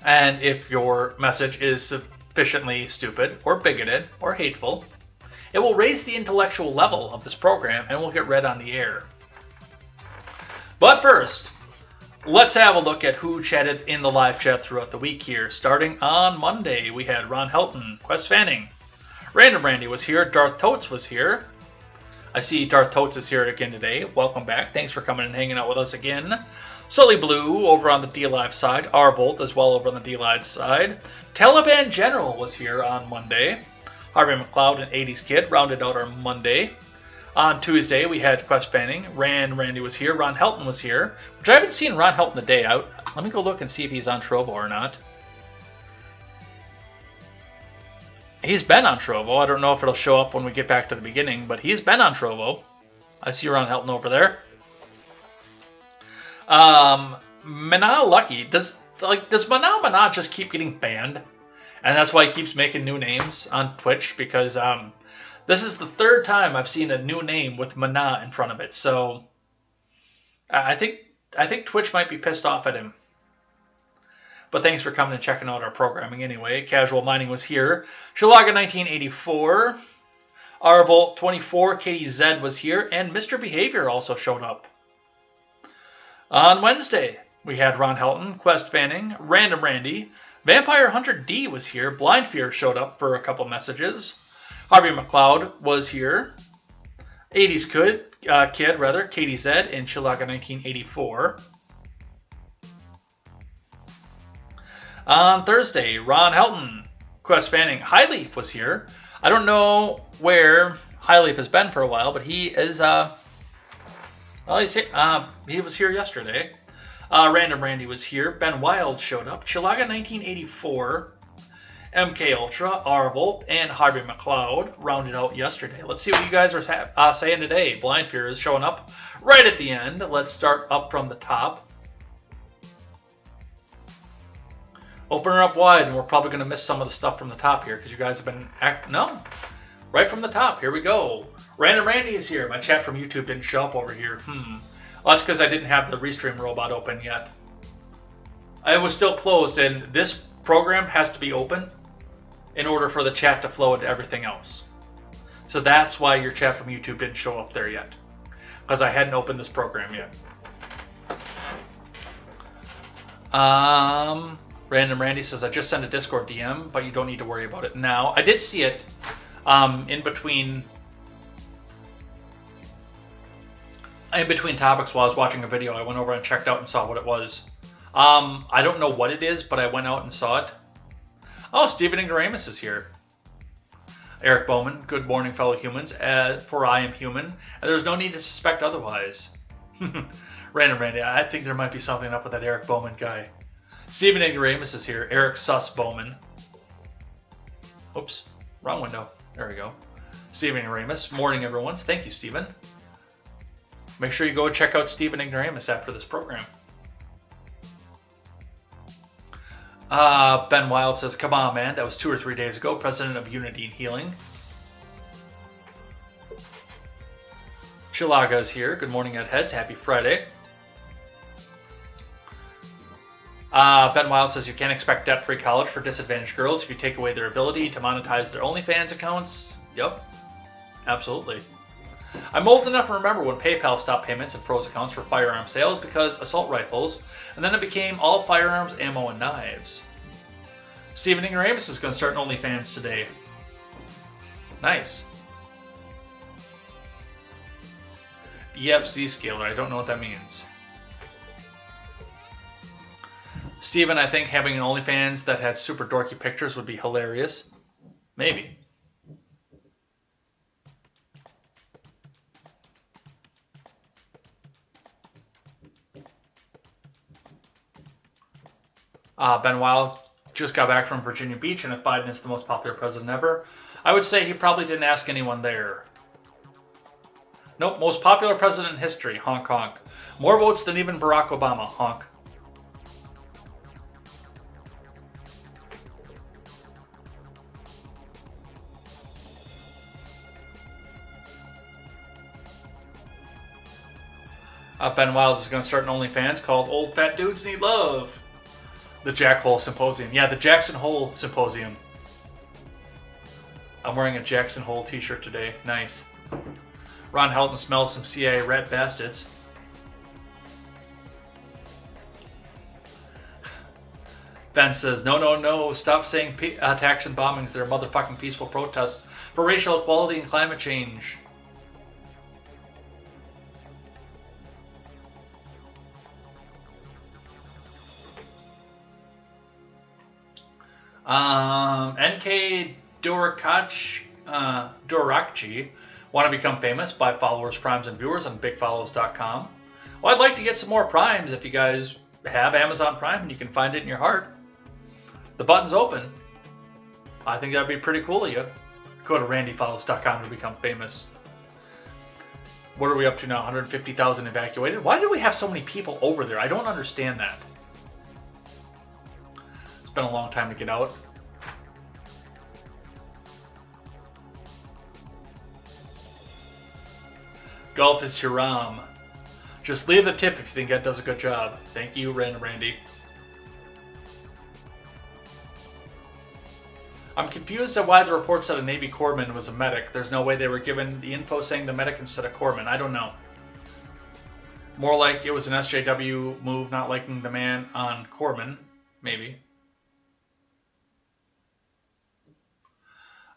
And if your message is sufficiently stupid or bigoted or hateful, it will raise the intellectual level of this program and will get read on the air. But first, let's have a look at who chatted in the live chat throughout the week here. Starting on Monday, we had Ron Helton, Quest Fanning, Random Randy was here, Darth Totes was here, I see Darth Totes is here again today. Welcome back. Thanks for coming and hanging out with us again. Sully Blue over on the D-Live side. R-Bolt as well over on the D-Live side. Taliban General was here on Monday. Harvey McLeod and 80s Kid rounded out our Monday. On Tuesday, we had Quest Fanning. Randy was here. Ron Helton was here, which I haven't seen Ron Helton today. Let me go look and see if he's on Trovo or not. He's been on Trovo. I don't know if it'll show up when we get back to the beginning, but he's been on Trovo. I see Ron Helton over there. Mana Lucky. Does Mana just keep getting banned? And that's why he keeps making new names on Twitch, because this is the third time I've seen a new name with Mana in front of it. So I think Twitch might be pissed off at him. But thanks for coming and checking out our programming anyway. Casual Mining was here. Shalaga 1984. Arvolt 24. KZ was here. And Mr. Behavior also showed up. On Wednesday, we had Ron Helton, Quest Fanning, Random Randy. Vampire Hunter D was here. Blind Fear showed up for a couple messages. Harvey McLeod was here. 80s Kid, Katie Z, and Chilaka 1984. On Thursday, Ron Helton, Quest Fanning, Highleaf was here. I don't know where Highleaf has been for a while, but he is, he was here yesterday. Random Randy was here. Ben Wild showed up. Chilaga 1984, MK Ultra, R-Volt, and Harvey McLeod rounded out yesterday. Let's see what you guys are saying today. Blind Fear is showing up right at the end. Let's start up from the top. Open her up wide, and we're probably going to miss some of the stuff from the top here because you guys have been right from the top. Here we go. Random Randy is here. My chat from YouTube didn't show up over here. Well, that's because I didn't have the Restream robot open yet. It was still closed, and this program has to be open in order for the chat to flow into everything else. So that's why your chat from YouTube didn't show up there yet, because I hadn't opened this program yet. Random Randy says, I just sent a Discord DM, but you don't need to worry about it now. I did see it in between topics while I was watching a video. I went over and checked out and saw what it was. I don't know what it is, but I went out and saw it. Oh, Stephen Ignoramus is here. Eric Bowman, good morning, fellow humans. For I am human, and there's no need to suspect otherwise. Random Randy, I think there might be something up with that Eric Bowman guy. Stephen Ignoramus is here. Eric Suss Bowman. Oops, wrong window. There we go. Stephen Ignoramus. Morning, everyone. Thank you, Stephen. Make sure you go check out Stephen Ignoramus after this program. Ben Wild says, come on, man. That was 2 or 3 days ago. President of Unity and Healing. Chilaga is here. Good morning, Ed Heads. Happy Friday. Ben Wild says, you can't expect debt-free college for disadvantaged girls if you take away their ability to monetize their OnlyFans accounts. Yep. Absolutely. I'm old enough to remember when PayPal stopped payments and froze accounts for firearm sales because assault rifles, and then it became all firearms, ammo, and knives. Stephen Ignoramus is going to start an OnlyFans today. Nice. Yep, Z-Scaler. I don't know what that means. Steven, I think having an OnlyFans that had super dorky pictures would be hilarious. Maybe. Ben Wild just got back from Virginia Beach, and if Biden is the most popular president ever, I would say he probably didn't ask anyone there. Nope, most popular president in history, honk honk. More votes than even Barack Obama, honk. Ben Wild is going to start an OnlyFans called Old Fat Dudes Need Love. The Jack Hole Symposium. Yeah, the Jackson Hole Symposium. I'm wearing a Jackson Hole t-shirt today. Nice. Ron Helton smells some CIA rat bastards. Ben says, no, stop saying attacks and bombings. They're motherfucking peaceful protests for racial equality and climate change. NK Dorakchi want to become famous? Buy followers, primes, and viewers on bigfollows.com. Well, I'd like to get some more primes if you guys have Amazon Prime and you can find it in your heart. The button's open. I think that'd be pretty cool of you. Go to randyfollows.com to become famous. What are we up to now? 150,000 evacuated? Why do we have so many people over there? I don't understand that. It's been a long time to get out. Golf is Hiram. Just leave the tip if you think that does a good job. Thank you, Randy. I'm confused at why the report said a Navy corpsman was a medic. There's no way they were given the info saying the medic instead of corpsman. I don't know. More like it was an SJW move, not liking the man on corpsman. Maybe.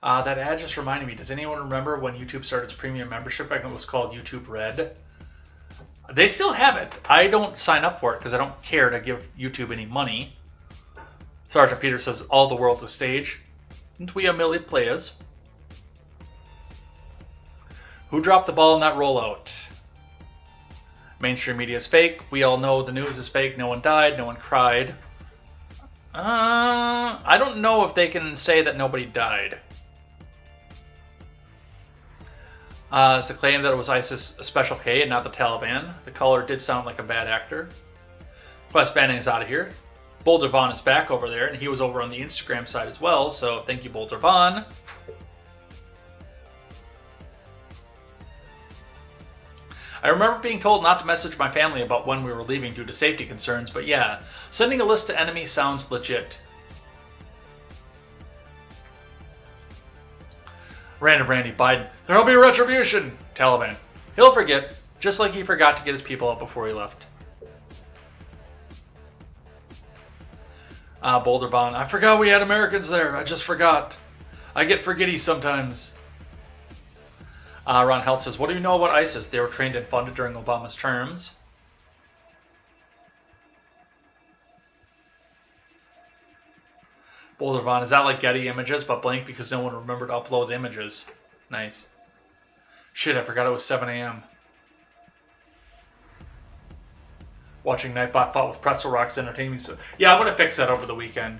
That ad just reminded me. Does anyone remember when YouTube started its premium membership? I think it was called YouTube Red. They still have it. I don't sign up for it because I don't care to give YouTube any money. Sergeant Peter says, all the world is stage. And we are merely players. Who dropped the ball in that rollout? Mainstream media is fake. We all know the news is fake. No one died. No one cried. I don't know if they can say that nobody died. It's the claim that it was ISIS Special K and not the Taliban. The caller did sound like a bad actor. Quest Banning is out of here. Boulder Vaughn is back over there, and he was over on the Instagram side as well, so thank you, Boulder Vaughn. I remember being told not to message my family about when we were leaving due to safety concerns, but yeah, sending a list to enemies sounds legit. Random Randy Biden. There'll be retribution! Taliban. He'll forget, just like he forgot to get his people out before he left. Boulder Vaughn. I forgot we had Americans there. I just forgot. I get forgetty sometimes. Ron Helt says, what do you know about ISIS? They were trained and funded during Obama's terms. Boulder Vaughn. Is that like Getty Images, but blank because no one remembered to upload the images? Nice. Shit, I forgot it was 7 a.m. Watching Nightbot fought with Pretzel Rocks entertaining me. So yeah, I'm gonna fix that over the weekend,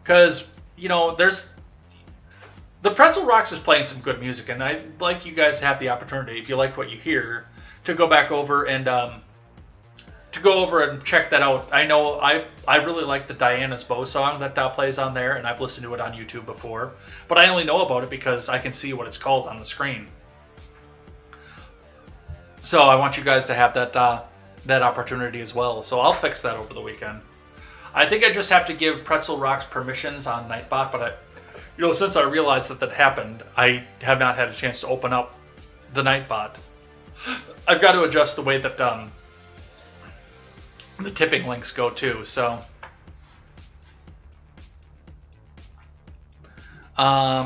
because you know there's the Pretzel Rocks is playing some good music, and I'd like you guys to have the opportunity, if you like what you hear, to go back over and check that out. I know I really like the Diana's Bow song that plays on there, and I've listened to it on YouTube before, but I only know about it because I can see what it's called on the screen. So I want you guys to have that opportunity as well. So I'll fix that over the weekend. I think I just have to give Pretzel Rocks permissions on Nightbot, but since I realized that happened, I have not had a chance to open up the Nightbot. I've got to adjust the way that the tipping links go too. So,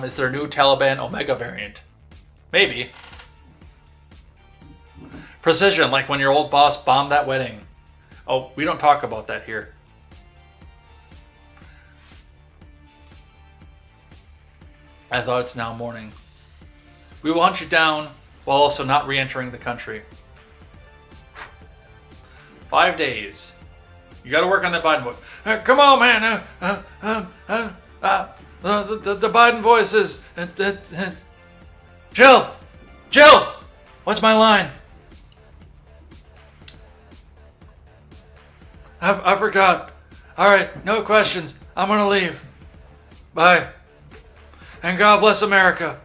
is there a new Taliban Omega variant? Maybe. Precision, like when your old boss bombed that wedding. Oh, we don't talk about that here. I thought it's now morning. We will hunt you down while also not re-entering the country. 5 days. You got to work on that Biden voice. Come on, man. The Biden voice is... Jill! What's my line? I forgot. All right, no questions. I'm going to leave. Bye. And God bless America.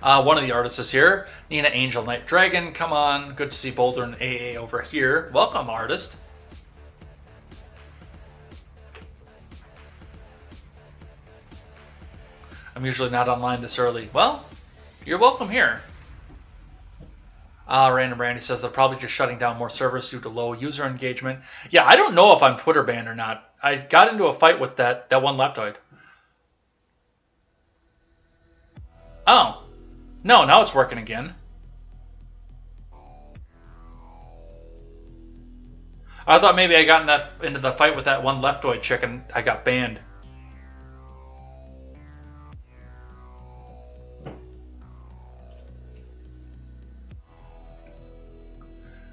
One of the artists is here. Nina Angel Night Dragon, come on. Good to see Boulder and AA over here. Welcome, artist. I'm usually not online this early. Well, you're welcome here. Random Randy says they're probably just shutting down more servers due to low user engagement. Yeah, I don't know if I'm Twitter banned or not. I got into a fight with that one leptoid. Oh. No, now it's working again. I thought maybe I got into the fight with that one leftoid chick and I got banned.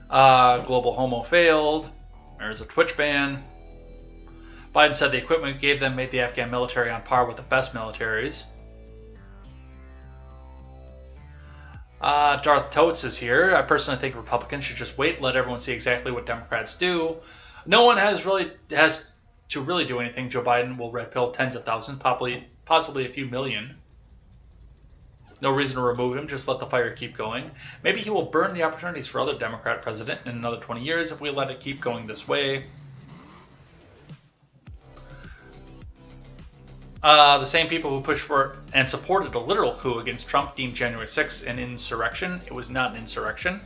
Global Homo failed. There's a Twitch ban. Biden said the equipment we gave them made the Afghan military on par with the best militaries. Darth Totes is here. I personally think Republicans should just wait and let everyone see exactly what Democrats do. No one has to really do anything. Joe Biden will red pill tens of thousands, possibly a few million. No reason to remove him, just let the fire keep going. Maybe he will burn the opportunities for other Democrat president in another 20 years if we let it keep going this way. The same people who pushed for and supported a literal coup against Trump deemed January 6th an insurrection. It was not an insurrection.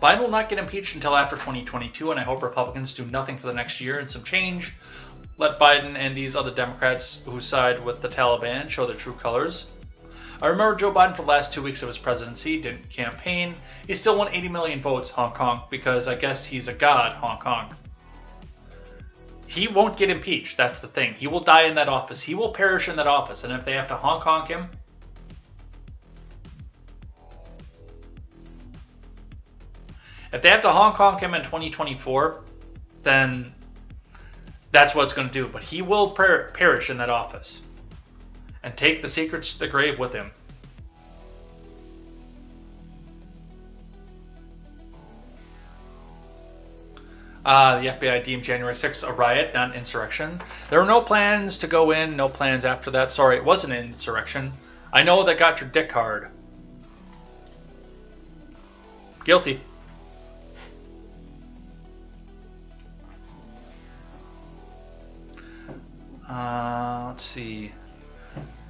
Biden will not get impeached until after 2022, and I hope Republicans do nothing for the next year and some change. Let Biden and these other Democrats who side with the Taliban show their true colors. I remember Joe Biden for the last 2 weeks of his presidency, didn't campaign. He still won 80 million votes, Hong Kong, because I guess he's a god, Hong Kong. He won't get impeached, that's the thing. He will die in that office. He will perish in that office, and if they have to Hong Kong him, if they have to Hong Kong him in 2024, then that's what it's going to do. But he will perish in that office and take the secrets to the grave with him. The FBI deemed January 6th a riot, not an insurrection. There were no plans to go in, no plans after that. Sorry, it wasn't an insurrection. I know that got your dick hard. Guilty. Let's see.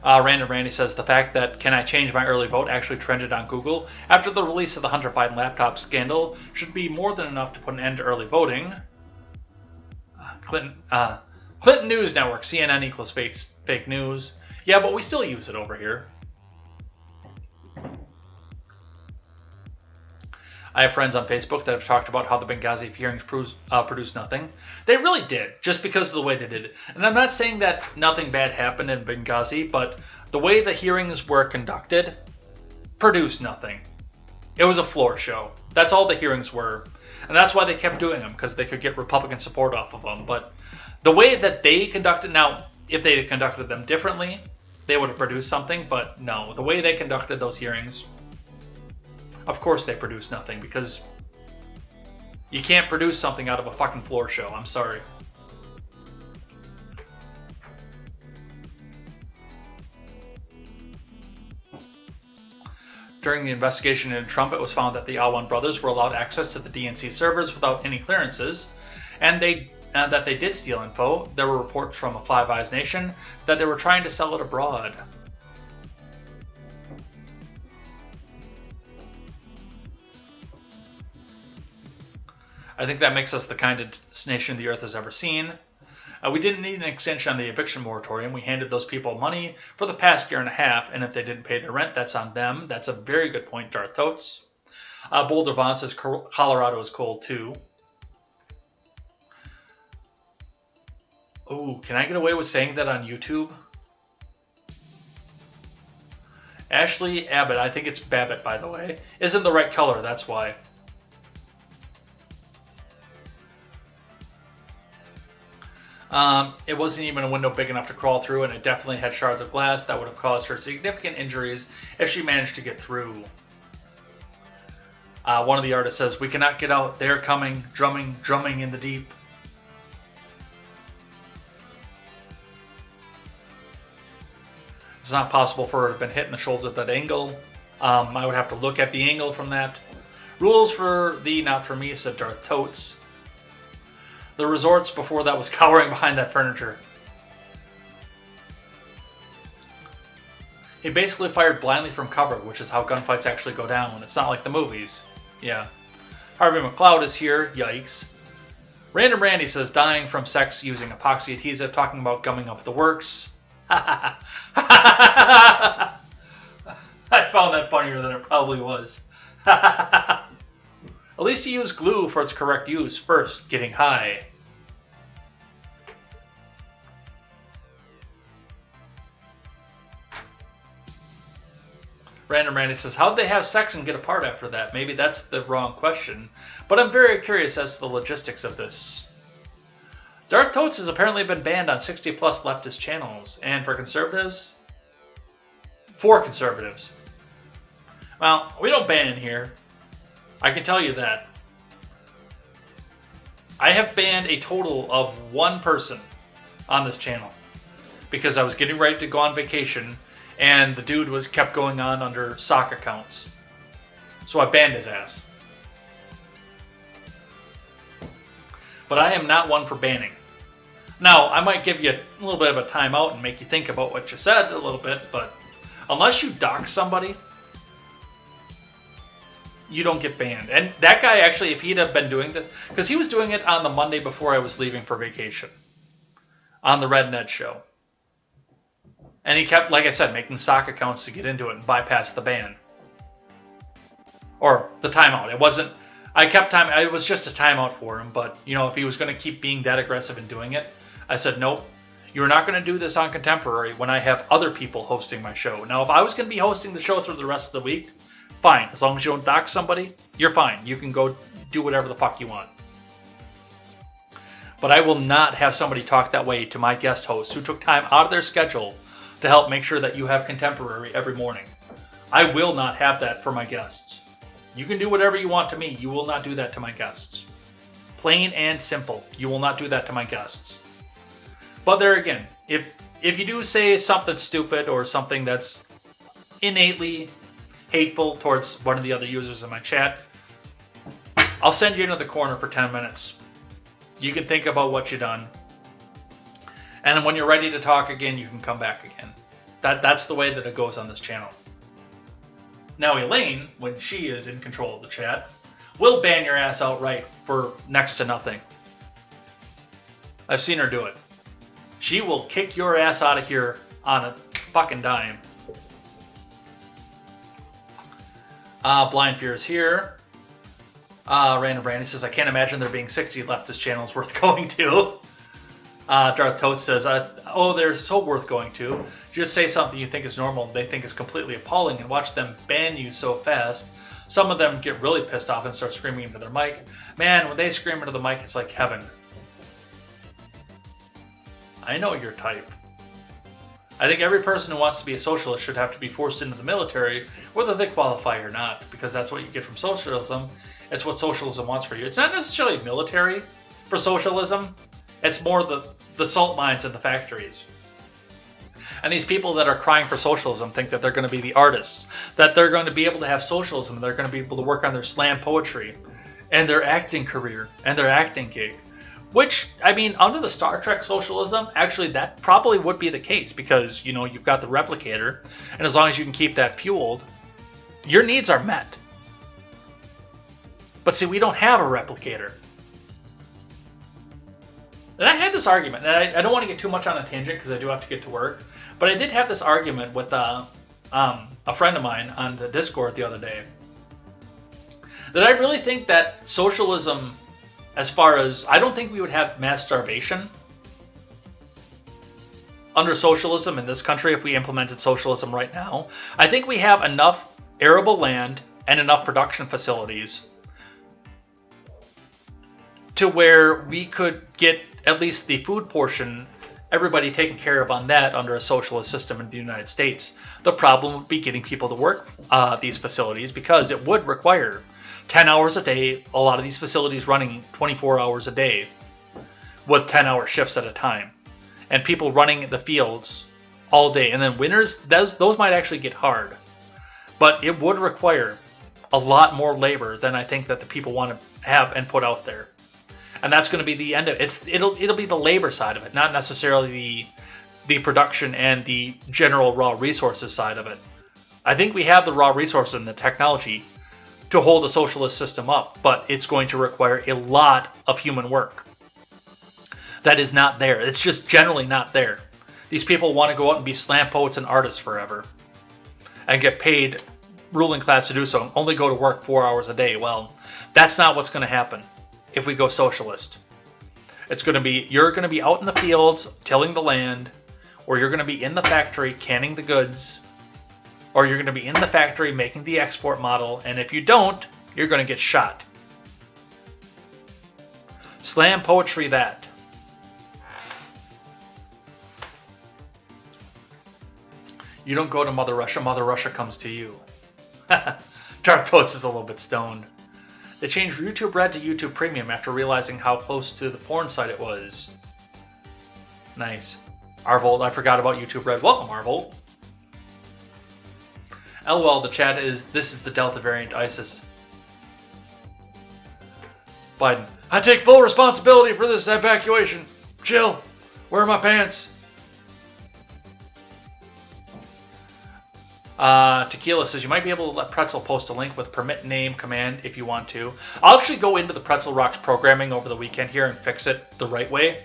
Random Randy says, the fact that "Can I change my early vote" actually trended on Google after the release of the Hunter Biden laptop scandal should be more than enough to put an end to early voting. Clinton News Network, CNN equals fake news. Yeah, but we still use it over here. I have friends on Facebook that have talked about how the Benghazi hearings produced nothing. They really did, just because of the way they did it. And I'm not saying that nothing bad happened in Benghazi, but the way the hearings were conducted produced nothing. It was a floor show. That's all the hearings were. And that's why they kept doing them, because they could get Republican support off of them. But the way that they conducted, now, if they had conducted them differently, they would have produced something, but no. The way they conducted those hearings, of course they produce nothing, because you can't produce something out of a fucking floor show. I'm sorry. During the investigation into Trump, it was found that the Alwan brothers were allowed access to the DNC servers without any clearances, and that they did steal info. There were reports from a Five Eyes Nation that they were trying to sell it abroad. I think that makes us the kindest nation the earth has ever seen. We didn't need an extension on the eviction moratorium. We handed those people money for the past year and a half, and if they didn't pay their rent, that's on them. That's a very good point, Darth Totes. Boulder Vaughn says Colorado is cold too. Oh, can I get away with saying that on YouTube? Ashley Abbott, I think it's Babbitt by the way, isn't the right color, that's why. It wasn't even a window big enough to crawl through, and it definitely had shards of glass that would have caused her significant injuries if she managed to get through. One of the artists says, "We cannot get out, they're coming, drumming in the deep." It's not possible for her to have been hit in the shoulder at that angle. I would have to look at the angle from that. Rules for thee, not for me, said Darth Totes. The resorts before that was cowering behind that furniture. He basically fired blindly from cover, which is how gunfights actually go down. It's not like the movies. Yeah. Harvey McLeod is here. Yikes. Random Randy says, dying from sex using epoxy adhesive, talking about gumming up the works. I found that funnier than it probably was. At least he used glue for its correct use first, getting high. Random Randy says, how'd they have sex and get apart after that? Maybe that's the wrong question, but I'm very curious as to the logistics of this. Darth Totes has apparently been banned on 60-plus leftist channels, and for conservatives? For conservatives. Well, we don't ban here. I can tell you that. I have banned a total of one person on this channel because I was getting ready to go on vacation and the dude kept going on under sock accounts. So I banned his ass. But I am not one for banning. Now, I might give you a little bit of a timeout and make you think about what you said a little bit, but unless you dox somebody, you don't get banned. And that guy actually, if he'd have been doing this, because he was doing it on the Monday before I was leaving for vacation on the Red Ned show. And he kept, like I said, making sock accounts to get into it and bypass the ban. Or the timeout. It wasn't, it was just a timeout for him, but, you know, if he was going to keep being that aggressive and doing it, I said, nope, you're not going to do this on Contemporary when I have other people hosting my show. Now, if I was going to be hosting the show through the rest of the week, fine. As long as you don't dox somebody, you're fine. You can go do whatever the fuck you want. But I will not have somebody talk that way to my guest hosts who took time out of their schedule to help make sure that you have Contemporary every morning. I will not have that for my guests. You can do whatever you want to me. You will not do that to my guests. Plain and simple. You will not do that to my guests. But there again, if you do say something stupid or something that's innately hateful towards one of the other users in my chat, I'll send you into the corner for 10 minutes. You can think about what you've done. And when you're ready to talk again, you can come back again. That's the way that it goes on this channel. Now, Elaine, when she is in control of the chat, will ban your ass outright for next to nothing. I've seen her do it. She will kick your ass out of here on a fucking dime. Blind Fear is here. Random Brandy says, I can't imagine there being 60 leftist channels worth going to. Darth Totes says, oh, they're so worth going to. Just say something you think is normal they think is completely appalling and watch them ban you so fast. Some of them get really pissed off and start screaming into their mic. Man, when they scream into the mic, it's like heaven. I know your type. I think every person who wants to be a socialist should have to be forced into the military, whether they qualify or not, because that's what you get from socialism. It's what socialism wants for you. It's not necessarily military for socialism. It's more the salt mines and the factories. And these people that are crying for socialism think that they're going to be the artists, that they're going to be able to have socialism, and they're going to be able to work on their slam poetry and their acting career and their acting gig. Which, I mean, under the Star Trek socialism, actually that probably would be the case because, you know, you've got the replicator, and as long as you can keep that fueled, your needs are met. But see, we don't have a replicator. And I had this argument, and I don't want to get too much on a tangent because I do have to get to work, but I did have this argument with a friend of mine on the Discord the other day. That I really think that socialism, as far as, I don't think we would have mass starvation under socialism in this country if we implemented socialism right now. I think we have enough arable land and enough production facilities to where we could get at least the food portion, everybody taken care of on that under a socialist system in the United States. The problem would be getting people to work these facilities because it would require 10 hours a day, a lot of these facilities running 24 hours a day with 10-hour shifts at a time. And people running the fields all day. And then winters, those might actually get hard. But it would require a lot more labor than I think that the people want to have and put out there. And that's going to be the end of it. It'll be the labor side of it, not necessarily the production and the general raw resources side of it. I think we have the raw resources and the technology to hold a socialist system up, but it's going to require a lot of human work. That is not there. It's just generally not there. These people want to go out and be slam poets and artists forever and get paid ruling class to do so, only go to work 4 hours a day. Well, that's not what's going to happen if we go socialist. It's going to be, you're going to be out in the fields tilling the land, or you're going to be in the factory canning the goods, or you're going to be in the factory making the export model, and if you don't, you're going to get shot. Slam poetry that. You don't go to Mother Russia comes to you. Dark Toads is a little bit stoned. They changed YouTube Red to YouTube Premium after realizing how close to the porn site it was. Nice. Arvold, I forgot about YouTube Red. Welcome, Arvold. LOL, the chat is, this is the Delta variant ISIS. Biden, I take full responsibility for this evacuation. Chill. Where are my pants? Tequila says you might be able to let Pretzel post a link with permit name command if you want to. I'll actually go into the Pretzel Rocks programming over the weekend here and fix it the right way.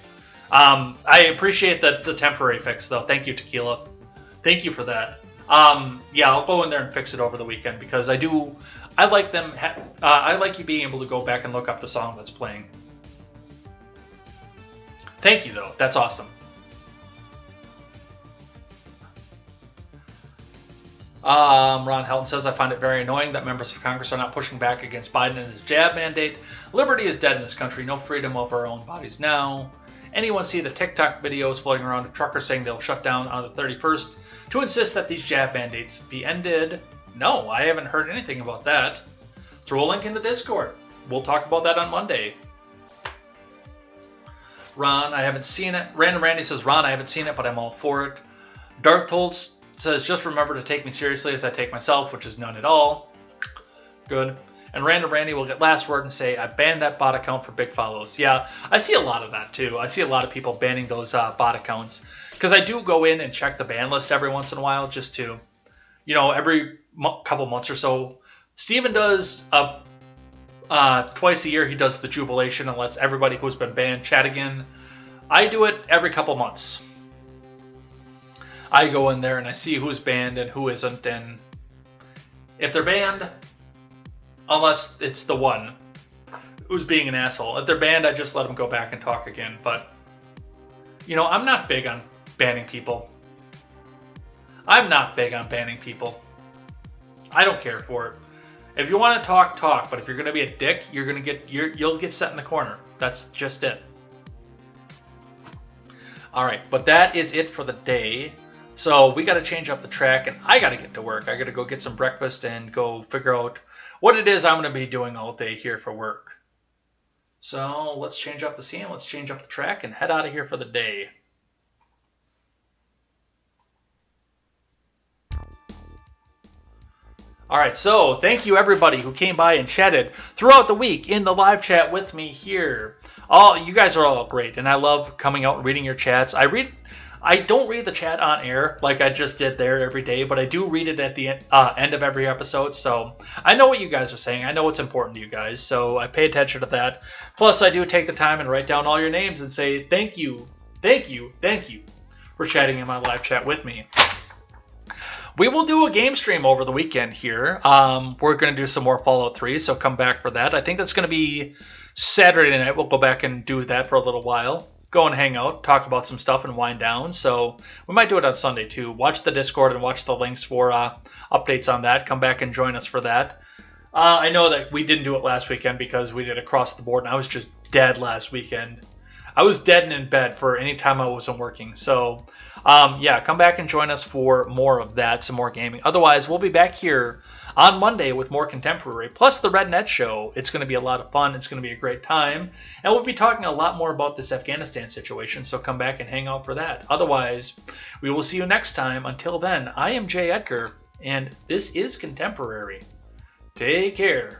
I appreciate the temporary fix though. Thank you, Tequila. Thank you for that. Yeah, I'll go in there and fix it over the weekend because I like them. I like you being able to go back and look up the song that's playing. Thank you, though. That's awesome. Ron Helton says, I find it very annoying that members of Congress are not pushing back against Biden and his jab mandate. Liberty is dead in this country. No freedom over our own bodies now. Anyone see the TikTok videos floating around of truckers saying they'll shut down on the 31st to insist that these jab mandates be ended? No, I haven't heard anything about that. Throw a link in the Discord. We'll talk about that on Monday. Ron, I haven't seen it. Random Randy says, Ron, I haven't seen it, but I'm all for it. Darth Tolls says, just remember to take me seriously as I take myself, which is none at all. Good. And Random Randy will get last word and say, I banned that bot account for big follows. Yeah, I see a lot of that too. I see a lot of people banning those bot accounts. Because I do go in and check the ban list every once in a while just to, you know, every couple months or so. Steven does twice a year, he does the jubilation and lets everybody who's been banned chat again. I do it every couple months. I go in there and I see who's banned and who isn't, and if they're banned, unless it's the one who's being an asshole, if they're banned, I just let them go back and talk again. But, you know, I'm not big on banning people. I'm not big on banning people. I don't care for it. If you want to talk, talk. But if you're going to be a dick, you'll get set in the corner. That's just it. All right, but that is it for the day. So we got to change up the track, and I got to get to work. I got to go get some breakfast and go figure out what it is I'm going to be doing all day here for work. So let's change up the scene, let's change up the track, and head out of here for the day. All right, so thank you everybody who came by and chatted throughout the week in the live chat with me here. You guys are all great, and I love coming out and reading your chats. I don't read the chat on air like I just did there every day, but I do read it at the end of every episode, so I know what you guys are saying. I know what's important to you guys, so I pay attention to that. Plus, I do take the time and write down all your names and say thank you for chatting in my live chat with me. We will do a game stream over the weekend here. We're going to do some more Fallout 3, so come back for that. I think that's going to be Saturday night. We'll go back and do that for a little while. Go and hang out, talk about some stuff, and wind down. So we might do it on Sunday too. Watch the Discord and watch the links for updates on that. Come back and join us for that. I know that we didn't do it last weekend because we did across the board, and I was just dead last weekend. I was dead and in bed for any time I wasn't working. So yeah, come back and join us for more of that, some more gaming. Otherwise, we'll be back here on Monday with more contemporary, plus the Red Net Show. It's going to be a lot of fun. It's going to be a great time. And we'll be talking a lot more about this Afghanistan situation, so come back and hang out for that. Otherwise, we will see you next time. Until then, I am Jay Edgar, and this is Contemporary. Take care.